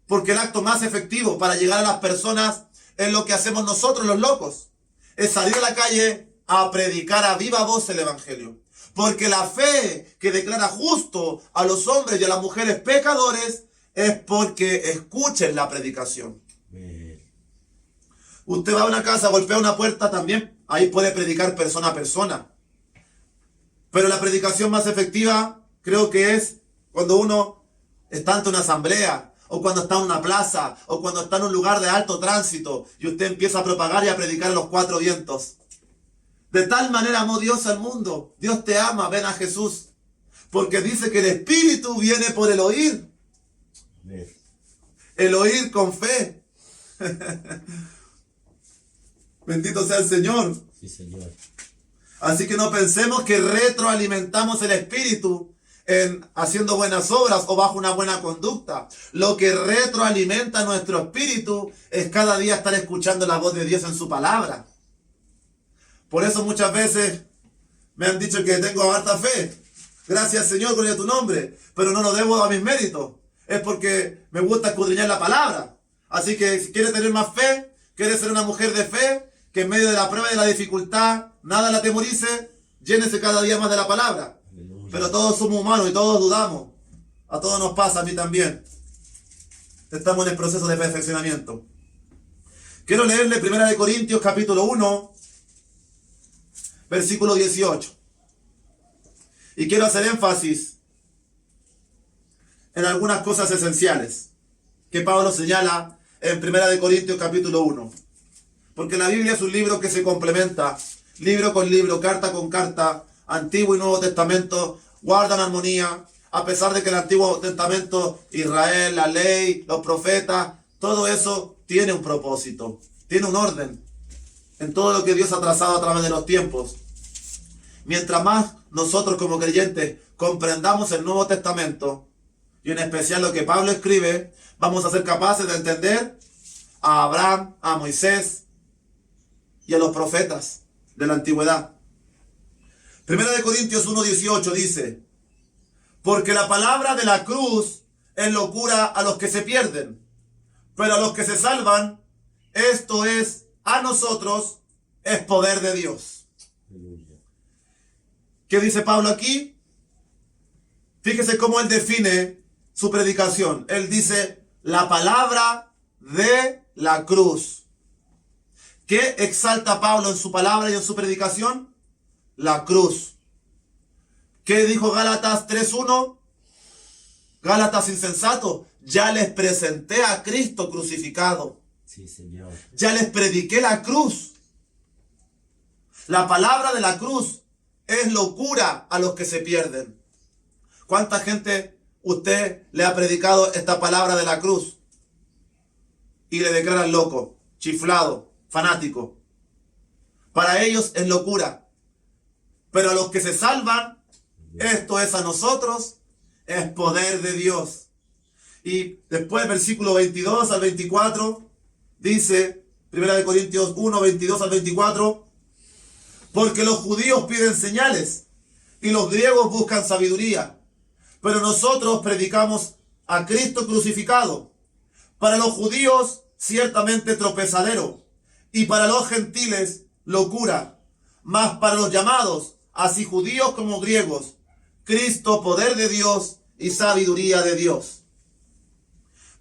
Speaker 1: Porque el acto más efectivo para llegar a las personas es lo que hacemos nosotros los locos. Es salir a la calle a predicar a viva voz el Evangelio. Porque la fe que declara justo a los hombres y a las mujeres pecadores es porque escuchen la predicación.
Speaker 2: Amén.
Speaker 1: Usted va a una casa, golpea una puerta también, ahí puede predicar persona a persona. Pero la predicación más efectiva creo que es cuando uno está ante una asamblea, o cuando está en una plaza, o cuando está en un lugar de alto tránsito, y usted empieza a propagar y a predicar a los cuatro vientos. De tal manera amó Dios al mundo. Dios te ama, ven a Jesús. Porque dice que el Espíritu viene por el oír.
Speaker 2: Amén.
Speaker 1: El oír con fe. Bendito sea el Señor.
Speaker 2: Sí, Señor.
Speaker 1: Así que no pensemos que retroalimentamos el Espíritu en haciendo buenas obras o bajo una buena conducta. Lo que retroalimenta nuestro espíritu es cada día estar escuchando la voz de Dios en su palabra. Por eso muchas veces me han dicho que tengo harta fe. Gracias, Señor, gloria a tu nombre. Pero no lo debo a mis méritos. Es porque me gusta escudriñar la palabra. Así que si quieres tener más fe, quieres ser una mujer de fe, que en medio de la prueba y de la dificultad nada la atemorice, llénese cada día más de la palabra.
Speaker 2: Aleluya.
Speaker 1: Pero todos somos humanos y todos dudamos. A todos nos pasa, a mí también. Estamos en el proceso de perfeccionamiento. Quiero leerle 1 Corintios capítulo 1, versículo 18. Y quiero hacer énfasis en algunas cosas esenciales que Pablo señala en 1 Corintios capítulo 1. Porque la Biblia es un libro que se complementa, libro con libro, carta con carta, Antiguo y Nuevo Testamento guardan armonía, a pesar de que el Antiguo Testamento, Israel, la ley, los profetas, todo eso tiene un propósito, tiene un orden en todo lo que Dios ha trazado a través de los tiempos. Mientras más nosotros como creyentes comprendamos el Nuevo Testamento, y en especial lo que Pablo escribe, vamos a ser capaces de entender a Abraham, a Moisés y a los profetas de la antigüedad. 1 Corintios 1:18 dice: porque la palabra de la cruz es locura a los que se pierden, pero a los que se salvan, esto es, a nosotros, es poder de Dios.
Speaker 2: Aleluya.
Speaker 1: ¿Qué dice Pablo aquí? Fíjese cómo él define su predicación. Él dice, la palabra de la cruz. ¿Qué exalta Pablo en su palabra y en su predicación? La cruz. ¿Qué dijo Gálatas 3:1? Gálatas insensatos, ya les presenté a Cristo crucificado.
Speaker 2: Sí, Señor.
Speaker 1: Ya les prediqué la cruz. La palabra de la cruz es locura a los que se pierden. ¿Cuánta gente usted le ha predicado esta palabra de la cruz y le declaran loco, chiflado, fanático? Para ellos es locura. Pero a los que se salvan, esto es a nosotros, es poder de Dios. Y después, versículo 22 al 24, dice, 1 Corintios 1, 22 al 24, porque los judíos piden señales y los griegos buscan sabiduría, pero nosotros predicamos a Cristo crucificado, Para los judíos, ciertamente tropezadero, y para los gentiles, locura. Mas para los llamados, así judíos como griegos, Cristo, poder de Dios y sabiduría de Dios.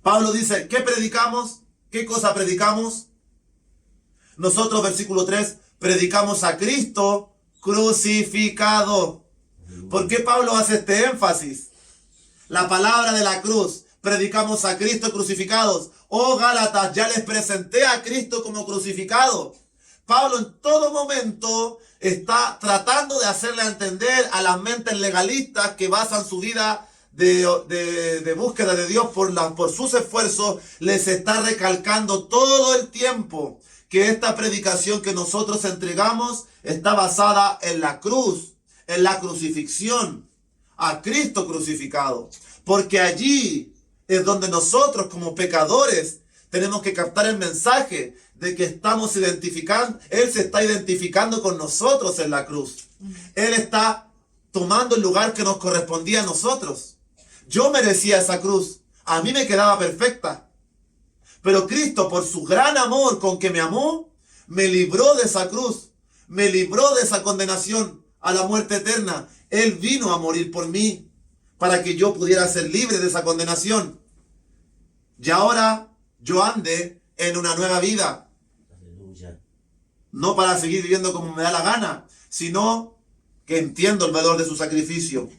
Speaker 1: Pablo dice, ¿qué predicamos? ¿Qué cosa predicamos? Nosotros, versículo 3, predicamos a Cristo crucificado. ¿Por qué Pablo hace este énfasis? La palabra de la cruz. Predicamos a Cristo crucificados. Oh Gálatas, ya les presenté a Cristo como crucificado. Pablo en todo momento está tratando de hacerle entender a las mentes legalistas que basan su vida de búsqueda de Dios por sus esfuerzos, les está recalcando todo el tiempo que esta predicación que nosotros entregamos está basada en la cruz, en la crucifixión, a Cristo crucificado. Porque allí es donde nosotros como pecadores tenemos que captar el mensaje de que estamos identificando, Él se está identificando con nosotros en la cruz. Él está tomando el lugar que nos correspondía a nosotros. Yo merecía esa cruz, a mí me quedaba perfecta. Pero Cristo, por su gran amor con que me amó, me libró de esa cruz, me libró de esa condenación a la muerte eterna. Él vino a morir por mí, para que yo pudiera ser libre de esa condenación. Y ahora yo ande en una nueva vida.
Speaker 2: Aleluya.
Speaker 1: No para seguir viviendo como me da la gana, sino que entiendo el valor de su sacrificio.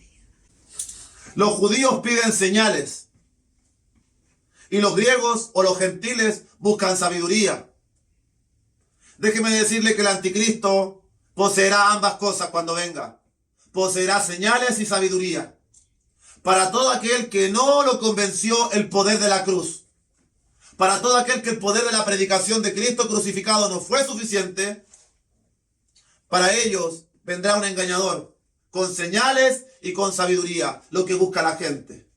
Speaker 1: Los judíos piden señales. Y los griegos o los gentiles buscan sabiduría. Déjeme decirle que el anticristo poseerá ambas cosas cuando venga. Poseerá señales y sabiduría. Para todo aquel que no lo convenció el poder de la cruz. Para todo aquel que el poder de la predicación de Cristo crucificado no fue suficiente, para ellos vendrá un engañador, con señales y con sabiduría, lo que busca la gente.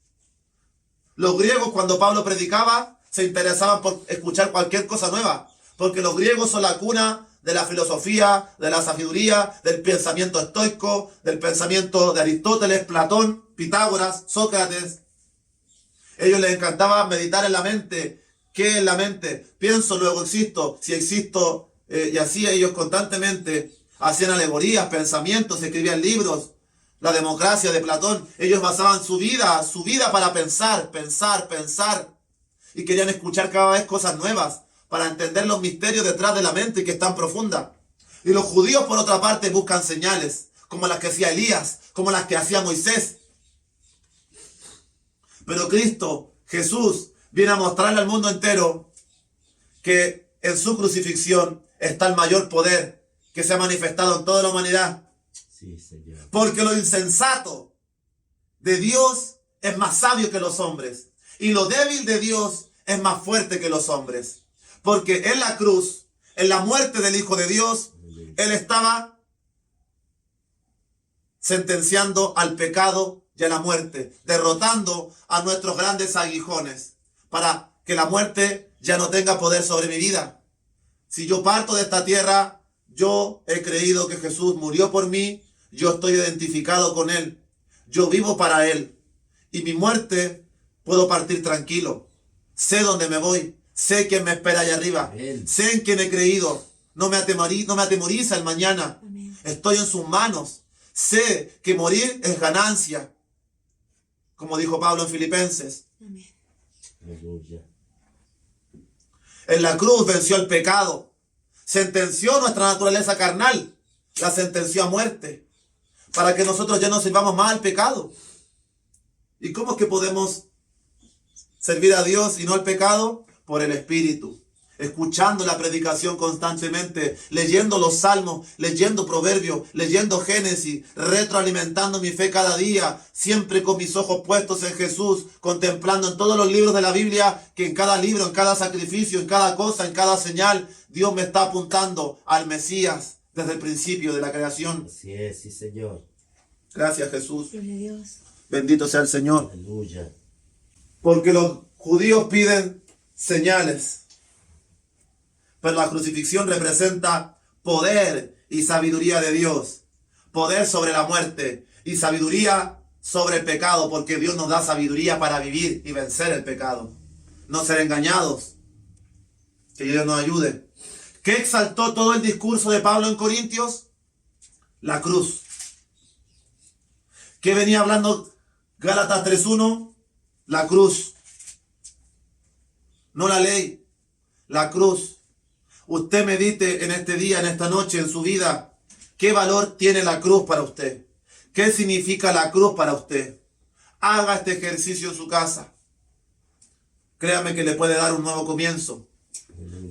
Speaker 1: Los griegos, cuando Pablo predicaba, se interesaban por escuchar cualquier cosa nueva, porque los griegos son la cuna de la filosofía, de la sabiduría, del pensamiento estoico, del pensamiento de Aristóteles, Platón, Pitágoras, Sócrates. Ellos les encantaba meditar en la mente. ¿Qué es la mente? Pienso, luego existo. Si existo, y así ellos constantemente hacían alegorías, pensamientos, escribían libros. La democracia de Platón. Ellos basaban su vida para pensar. Y querían escuchar cada vez cosas nuevas para entender los misterios detrás de la mente que es tan profunda. Y los judíos, por otra parte, buscan señales, como las que hacía Elías, como las que hacía Moisés. Pero Cristo, Jesús, viene a mostrarle al mundo entero que en su crucifixión está el mayor poder que se ha manifestado en toda la humanidad.
Speaker 2: Sí, Señor.
Speaker 1: Porque lo insensato de Dios es más sabio que los hombres. Y lo débil de Dios es más fuerte que los hombres. Porque en la cruz, en la muerte del Hijo de Dios, Él estaba sentenciando al pecado y a la muerte, derrotando a nuestros grandes aguijones, para que la muerte ya no tenga poder sobre mi vida. Si yo parto de esta tierra, yo he creído que Jesús murió por mí, yo estoy identificado con Él, yo vivo para Él, y mi muerte puedo partir tranquilo. Sé dónde me voy, sé quién me espera allá arriba,
Speaker 2: Amén.
Speaker 1: sé en quién he creído, no me atemoriza el mañana.
Speaker 3: Amén.
Speaker 1: Estoy en sus manos, sé que morir es ganancia, como dijo Pablo en Filipenses.
Speaker 3: Amén.
Speaker 2: Aleluya.
Speaker 1: En la cruz venció el pecado, sentenció nuestra naturaleza carnal, la sentenció a muerte, para que nosotros ya no sirvamos más al pecado. ¿Y cómo es que podemos servir a Dios y no al pecado? Por el Espíritu, escuchando la predicación constantemente, leyendo los salmos, leyendo proverbios, leyendo Génesis, retroalimentando mi fe cada día, siempre con mis ojos puestos en Jesús, contemplando en todos los libros de la Biblia, que en cada libro, en cada sacrificio, en cada cosa, en cada señal, Dios me está apuntando al Mesías desde el principio de la creación.
Speaker 2: Así es, sí, Señor.
Speaker 1: Gracias, Jesús.
Speaker 3: Gloria a Dios.
Speaker 1: Bendito sea el Señor.
Speaker 2: Aleluya.
Speaker 1: Porque los judíos piden señales, pero la crucifixión representa poder y sabiduría de Dios. Poder sobre la muerte y sabiduría sobre el pecado, porque Dios nos da sabiduría para vivir y vencer el pecado. no ser engañados. Que Dios nos ayude. ¿Qué exaltó todo el discurso de Pablo en Corintios? La cruz. ¿Qué venía hablando Gálatas 3:1? La cruz. No la ley, la cruz. Usted medite en este día, en esta noche, en su vida. ¿Qué valor tiene la cruz para usted? ¿Qué significa la cruz para usted? Haga este ejercicio en su casa. Créame que le puede dar un nuevo comienzo.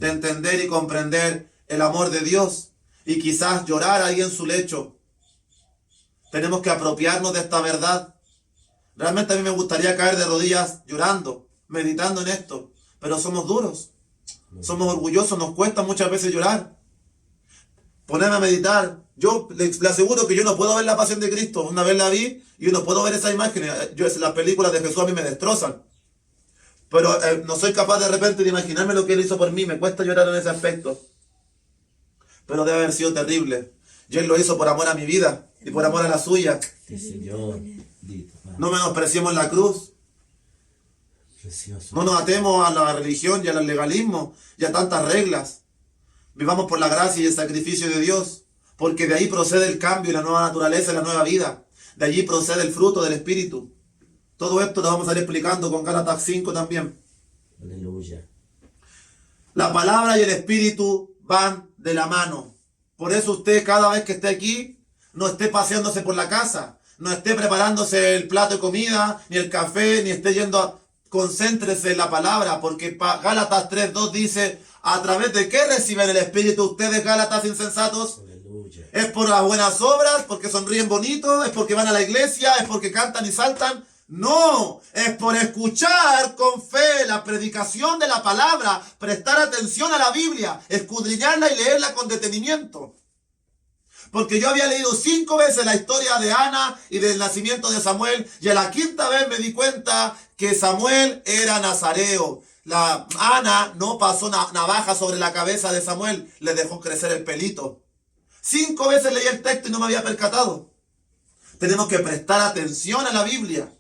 Speaker 1: De entender y comprender el amor de Dios. Y quizás llorar ahí en su lecho. Tenemos que apropiarnos de esta verdad. Realmente a mí me gustaría caer de rodillas llorando, meditando en esto. Pero somos duros. Somos orgullosos, nos cuesta muchas veces llorar. Ponerme a meditar. Yo le aseguro que yo no puedo ver la pasión de Cristo. Una vez la vi y no puedo ver esa imagen. Las películas de Jesús a mí me destrozan. Pero no soy capaz de repente de imaginarme lo que Él hizo por mí. Me cuesta llorar en ese aspecto. Pero debe haber sido terrible. Y Él lo hizo por amor a mi vida y por amor a la suya.
Speaker 2: Sí, Señor.
Speaker 1: No menospreciemos la cruz.
Speaker 2: Precioso.
Speaker 1: No nos atemos a la religión y al legalismo y a tantas reglas. Vivamos por la gracia y el sacrificio de Dios. Porque de ahí procede el cambio y la nueva naturaleza y la nueva vida. De allí procede el fruto del Espíritu. Todo esto lo vamos a ir explicando con Gálatas 5 también.
Speaker 2: Aleluya.
Speaker 1: La palabra y el Espíritu van de la mano. Por eso usted cada vez que esté aquí, no esté paseándose por la casa, no esté preparándose el plato de comida, ni el café, ni esté yendo a... Concéntrese en la palabra, porque Gálatas 3:2 dice, ¿a través de qué reciben el Espíritu ustedes, Gálatas insensatos?
Speaker 2: Aleluya.
Speaker 1: ¿Es por las buenas obras? ¿Porque sonríen bonito? ¿Es porque van a la iglesia? ¿Es porque cantan y saltan? No, es por escuchar con fe la predicación de la palabra, prestar atención a la Biblia, escudriñarla y leerla con detenimiento. Porque yo había leído 5 veces la historia de Ana y del nacimiento de Samuel, y a la 5ª vez me di cuenta que Samuel era nazareo. La Ana no pasó navaja sobre la cabeza de Samuel, le dejó crecer el pelito. 5 veces leí el texto y no me había percatado. Tenemos que prestar atención a la Biblia,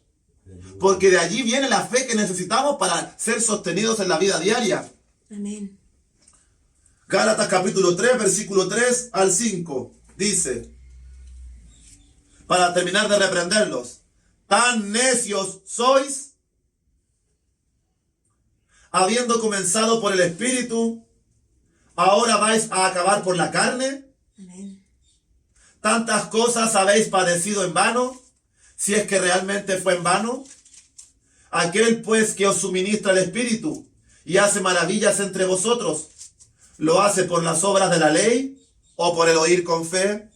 Speaker 1: porque de allí viene la fe que necesitamos para ser sostenidos en la vida diaria.
Speaker 3: Amén.
Speaker 1: Gálatas capítulo 3, versículo 3 al 5. Dice, para terminar de reprenderlos, ¿tan necios sois? Habiendo comenzado por el Espíritu, ¿ahora vais a acabar por la carne?
Speaker 3: Amén.
Speaker 1: ¿Tantas cosas habéis padecido en vano? Si es que realmente fue en vano. Aquel pues que os suministra el Espíritu y hace maravillas entre vosotros, ¿lo hace por las obras de la ley o por el oír con fe?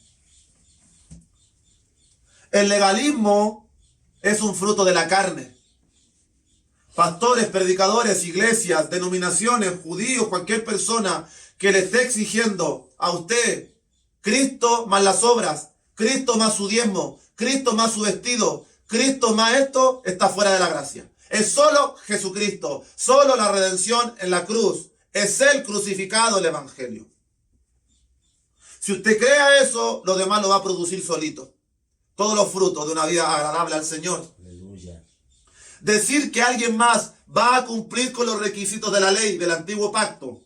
Speaker 1: El legalismo es un fruto de la carne. Pastores, predicadores, iglesias, denominaciones, judíos, cualquier persona que le esté exigiendo a usted Cristo más las obras, Cristo más su diezmo, Cristo más su vestido, Cristo más esto, está fuera de la gracia. Es solo Jesucristo, solo la redención en la cruz. Es Él crucificado, el Evangelio. Si usted crea eso, lo demás lo va a producir solito. Todos los frutos de una vida agradable al Señor.
Speaker 2: Aleluya.
Speaker 1: Decir que alguien más va a cumplir con los requisitos de la ley del antiguo pacto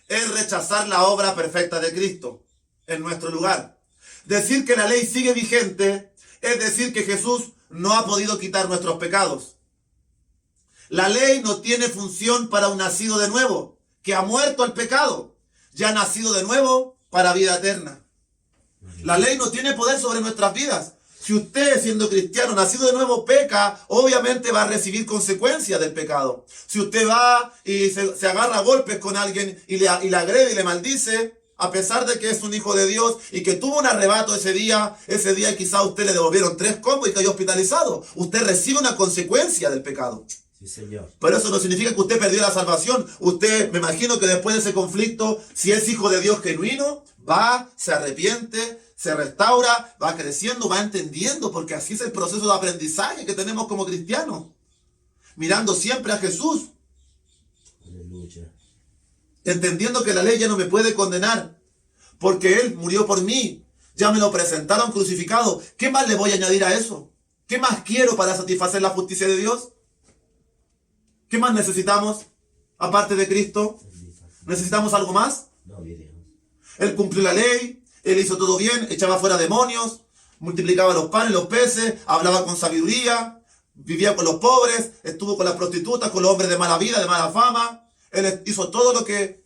Speaker 1: es rechazar la obra perfecta de Cristo en nuestro lugar. Decir que la ley sigue vigente es decir que Jesús no ha podido quitar nuestros pecados. La ley no tiene función para un nacido de nuevo, que ha muerto al pecado, ya ha nacido de nuevo para vida eterna. La ley no tiene poder sobre nuestras vidas. Si usted, siendo cristiano, nacido de nuevo, peca, obviamente va a recibir consecuencias del pecado. Si usted va y se agarra a golpes con alguien y le agrede y le maldice, a pesar de que es un hijo de Dios y que tuvo un arrebato ese día quizá a usted le devolvieron 3 combos y cayó hospitalizado. Usted recibe una consecuencia del pecado.
Speaker 2: Sí, Señor.
Speaker 1: Pero eso no significa que usted perdió la salvación. Usted, me imagino que después de ese conflicto, si es hijo de Dios genuino, va, se arrepiente, se restaura, va creciendo, va entendiendo, porque así es el proceso de aprendizaje que tenemos como cristianos. Mirando siempre a Jesús.
Speaker 2: Aleluya.
Speaker 1: Entendiendo que la ley ya no me puede condenar, porque Él murió por mí. Ya me lo presentaron crucificado. ¿Qué más le voy a añadir a eso? ¿Qué más quiero para satisfacer la justicia de Dios? ¿Qué más necesitamos? aparte de Cristo? ¿Necesitamos algo más?
Speaker 2: No, Dios.
Speaker 1: Él cumplió la ley, él hizo todo bien, echaba fuera demonios, multiplicaba los panes, los peces, hablaba con sabiduría, vivía con los pobres, estuvo con las prostitutas, con los hombres de mala vida, de mala fama. Él hizo todo lo que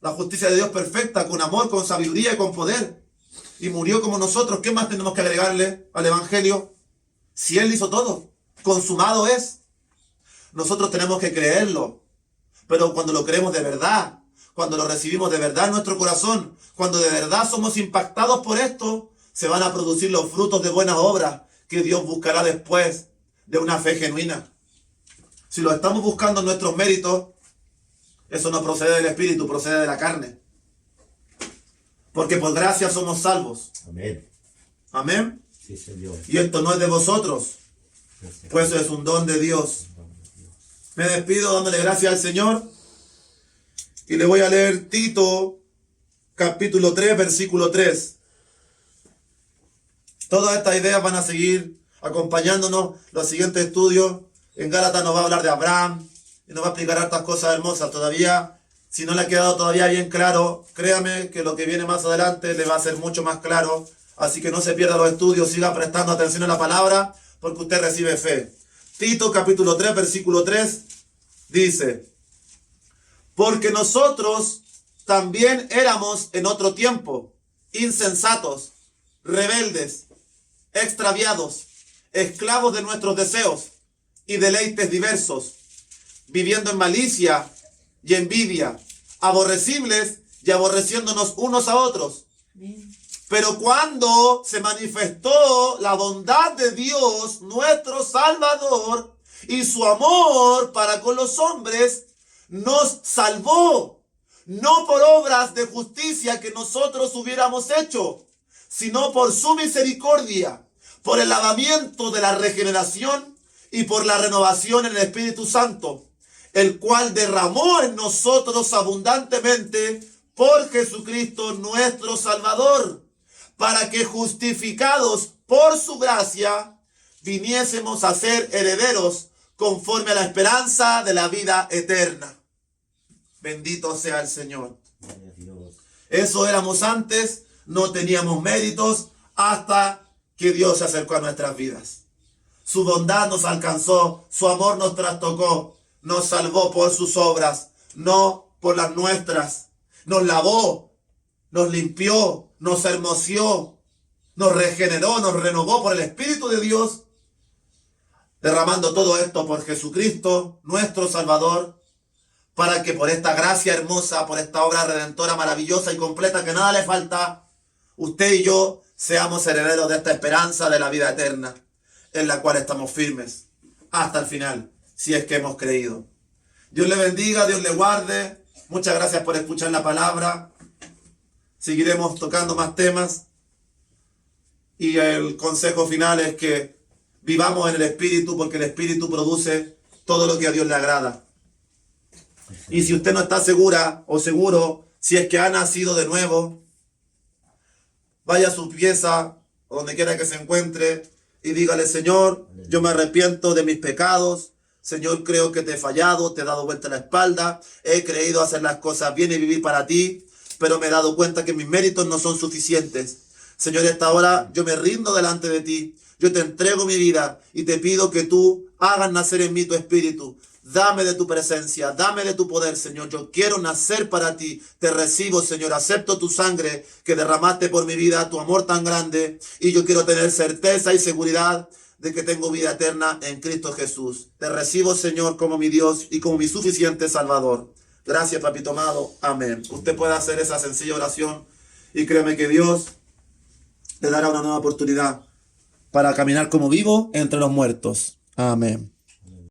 Speaker 1: la justicia de Dios perfecta, con amor, con sabiduría y con poder. Y murió como nosotros. ¿Qué más tenemos que agregarle al Evangelio? Si Él hizo todo, consumado es. Nosotros tenemos que creerlo. Pero cuando lo creemos de verdad, cuando lo recibimos de verdad en nuestro corazón, cuando de verdad somos impactados por esto, se van a producir los frutos de buenas obras que Dios buscará después de una fe genuina. Si lo estamos buscando en nuestros méritos, eso no procede del Espíritu, procede de la carne. Porque por gracia somos salvos.
Speaker 2: Amén.
Speaker 1: Amén.
Speaker 2: Sí, Señor.
Speaker 1: Y esto no es de vosotros, pues es un don de Dios. Me despido dándole gracias al Señor. Y le voy a leer Tito, capítulo 3, versículo 3. Todas estas ideas van a seguir acompañándonos los siguientes estudios. En Gálatas nos va a hablar de Abraham y nos va a explicar hartas cosas hermosas. Todavía, si no le ha quedado todavía bien claro, créame que lo que viene más adelante le va a ser mucho más claro. Así que no se pierda los estudios, siga prestando atención a la palabra, porque usted recibe fe. Tito capítulo 3, versículo 3, dice: porque nosotros también éramos en otro tiempo insensatos, rebeldes, extraviados, esclavos de nuestros deseos y deleites diversos, viviendo en malicia y envidia, aborrecibles y aborreciéndonos unos a otros. Pero cuando se manifestó la bondad de Dios, nuestro Salvador, y su amor para con los hombres, nos salvó, no por obras de justicia que nosotros hubiéramos hecho, sino por su misericordia, por el lavamiento de la regeneración y por la renovación en el Espíritu Santo, el cual derramó en nosotros abundantemente por Jesucristo nuestro Salvador, para que justificados por su gracia viniésemos a ser herederos conforme a la esperanza de la vida eterna. Bendito sea el Señor. Eso éramos antes, no teníamos méritos hasta que Dios se acercó a nuestras vidas. Su bondad nos alcanzó, su amor nos trastocó, nos salvó por sus obras, no por las nuestras. Nos lavó, nos limpió, nos hermoseó, nos regeneró, nos renovó por el Espíritu de Dios, derramando todo esto por Jesucristo, nuestro Salvador, para que por esta gracia hermosa, por esta obra redentora maravillosa y completa que nada le falta, usted y yo seamos herederos de esta esperanza de la vida eterna, en la cual estamos firmes hasta el final, si es que hemos creído. Dios le bendiga, Dios le guarde. Muchas gracias por escuchar la palabra. Seguiremos tocando más temas. Y el consejo final es que vivamos en el Espíritu, porque el Espíritu produce todo lo que a Dios le agrada. Y si usted no está segura o seguro, si es que ha nacido de nuevo, vaya a su pieza, o donde quiera que se encuentre, y dígale: Señor, yo me arrepiento de mis pecados. Señor, creo que te he fallado, te he dado vuelta la espalda, he creído hacer las cosas bien y vivir para ti, pero me he dado cuenta que mis méritos no son suficientes. Señor, esta hora yo me rindo delante de ti, yo te entrego mi vida y te pido que tú hagas nacer en mí tu espíritu. Dame de tu presencia, dame de tu poder, Señor. Yo quiero nacer para ti. Te recibo, Señor. Acepto tu sangre que derramaste por mi vida, tu amor tan grande. Y yo quiero tener certeza y seguridad de que tengo vida eterna en Cristo Jesús. Te recibo, Señor, como mi Dios y como mi suficiente Salvador. Gracias, papito amado. Amén. Usted puede hacer esa sencilla oración y créeme que Dios le dará una nueva oportunidad para caminar como vivo entre los muertos. Amén.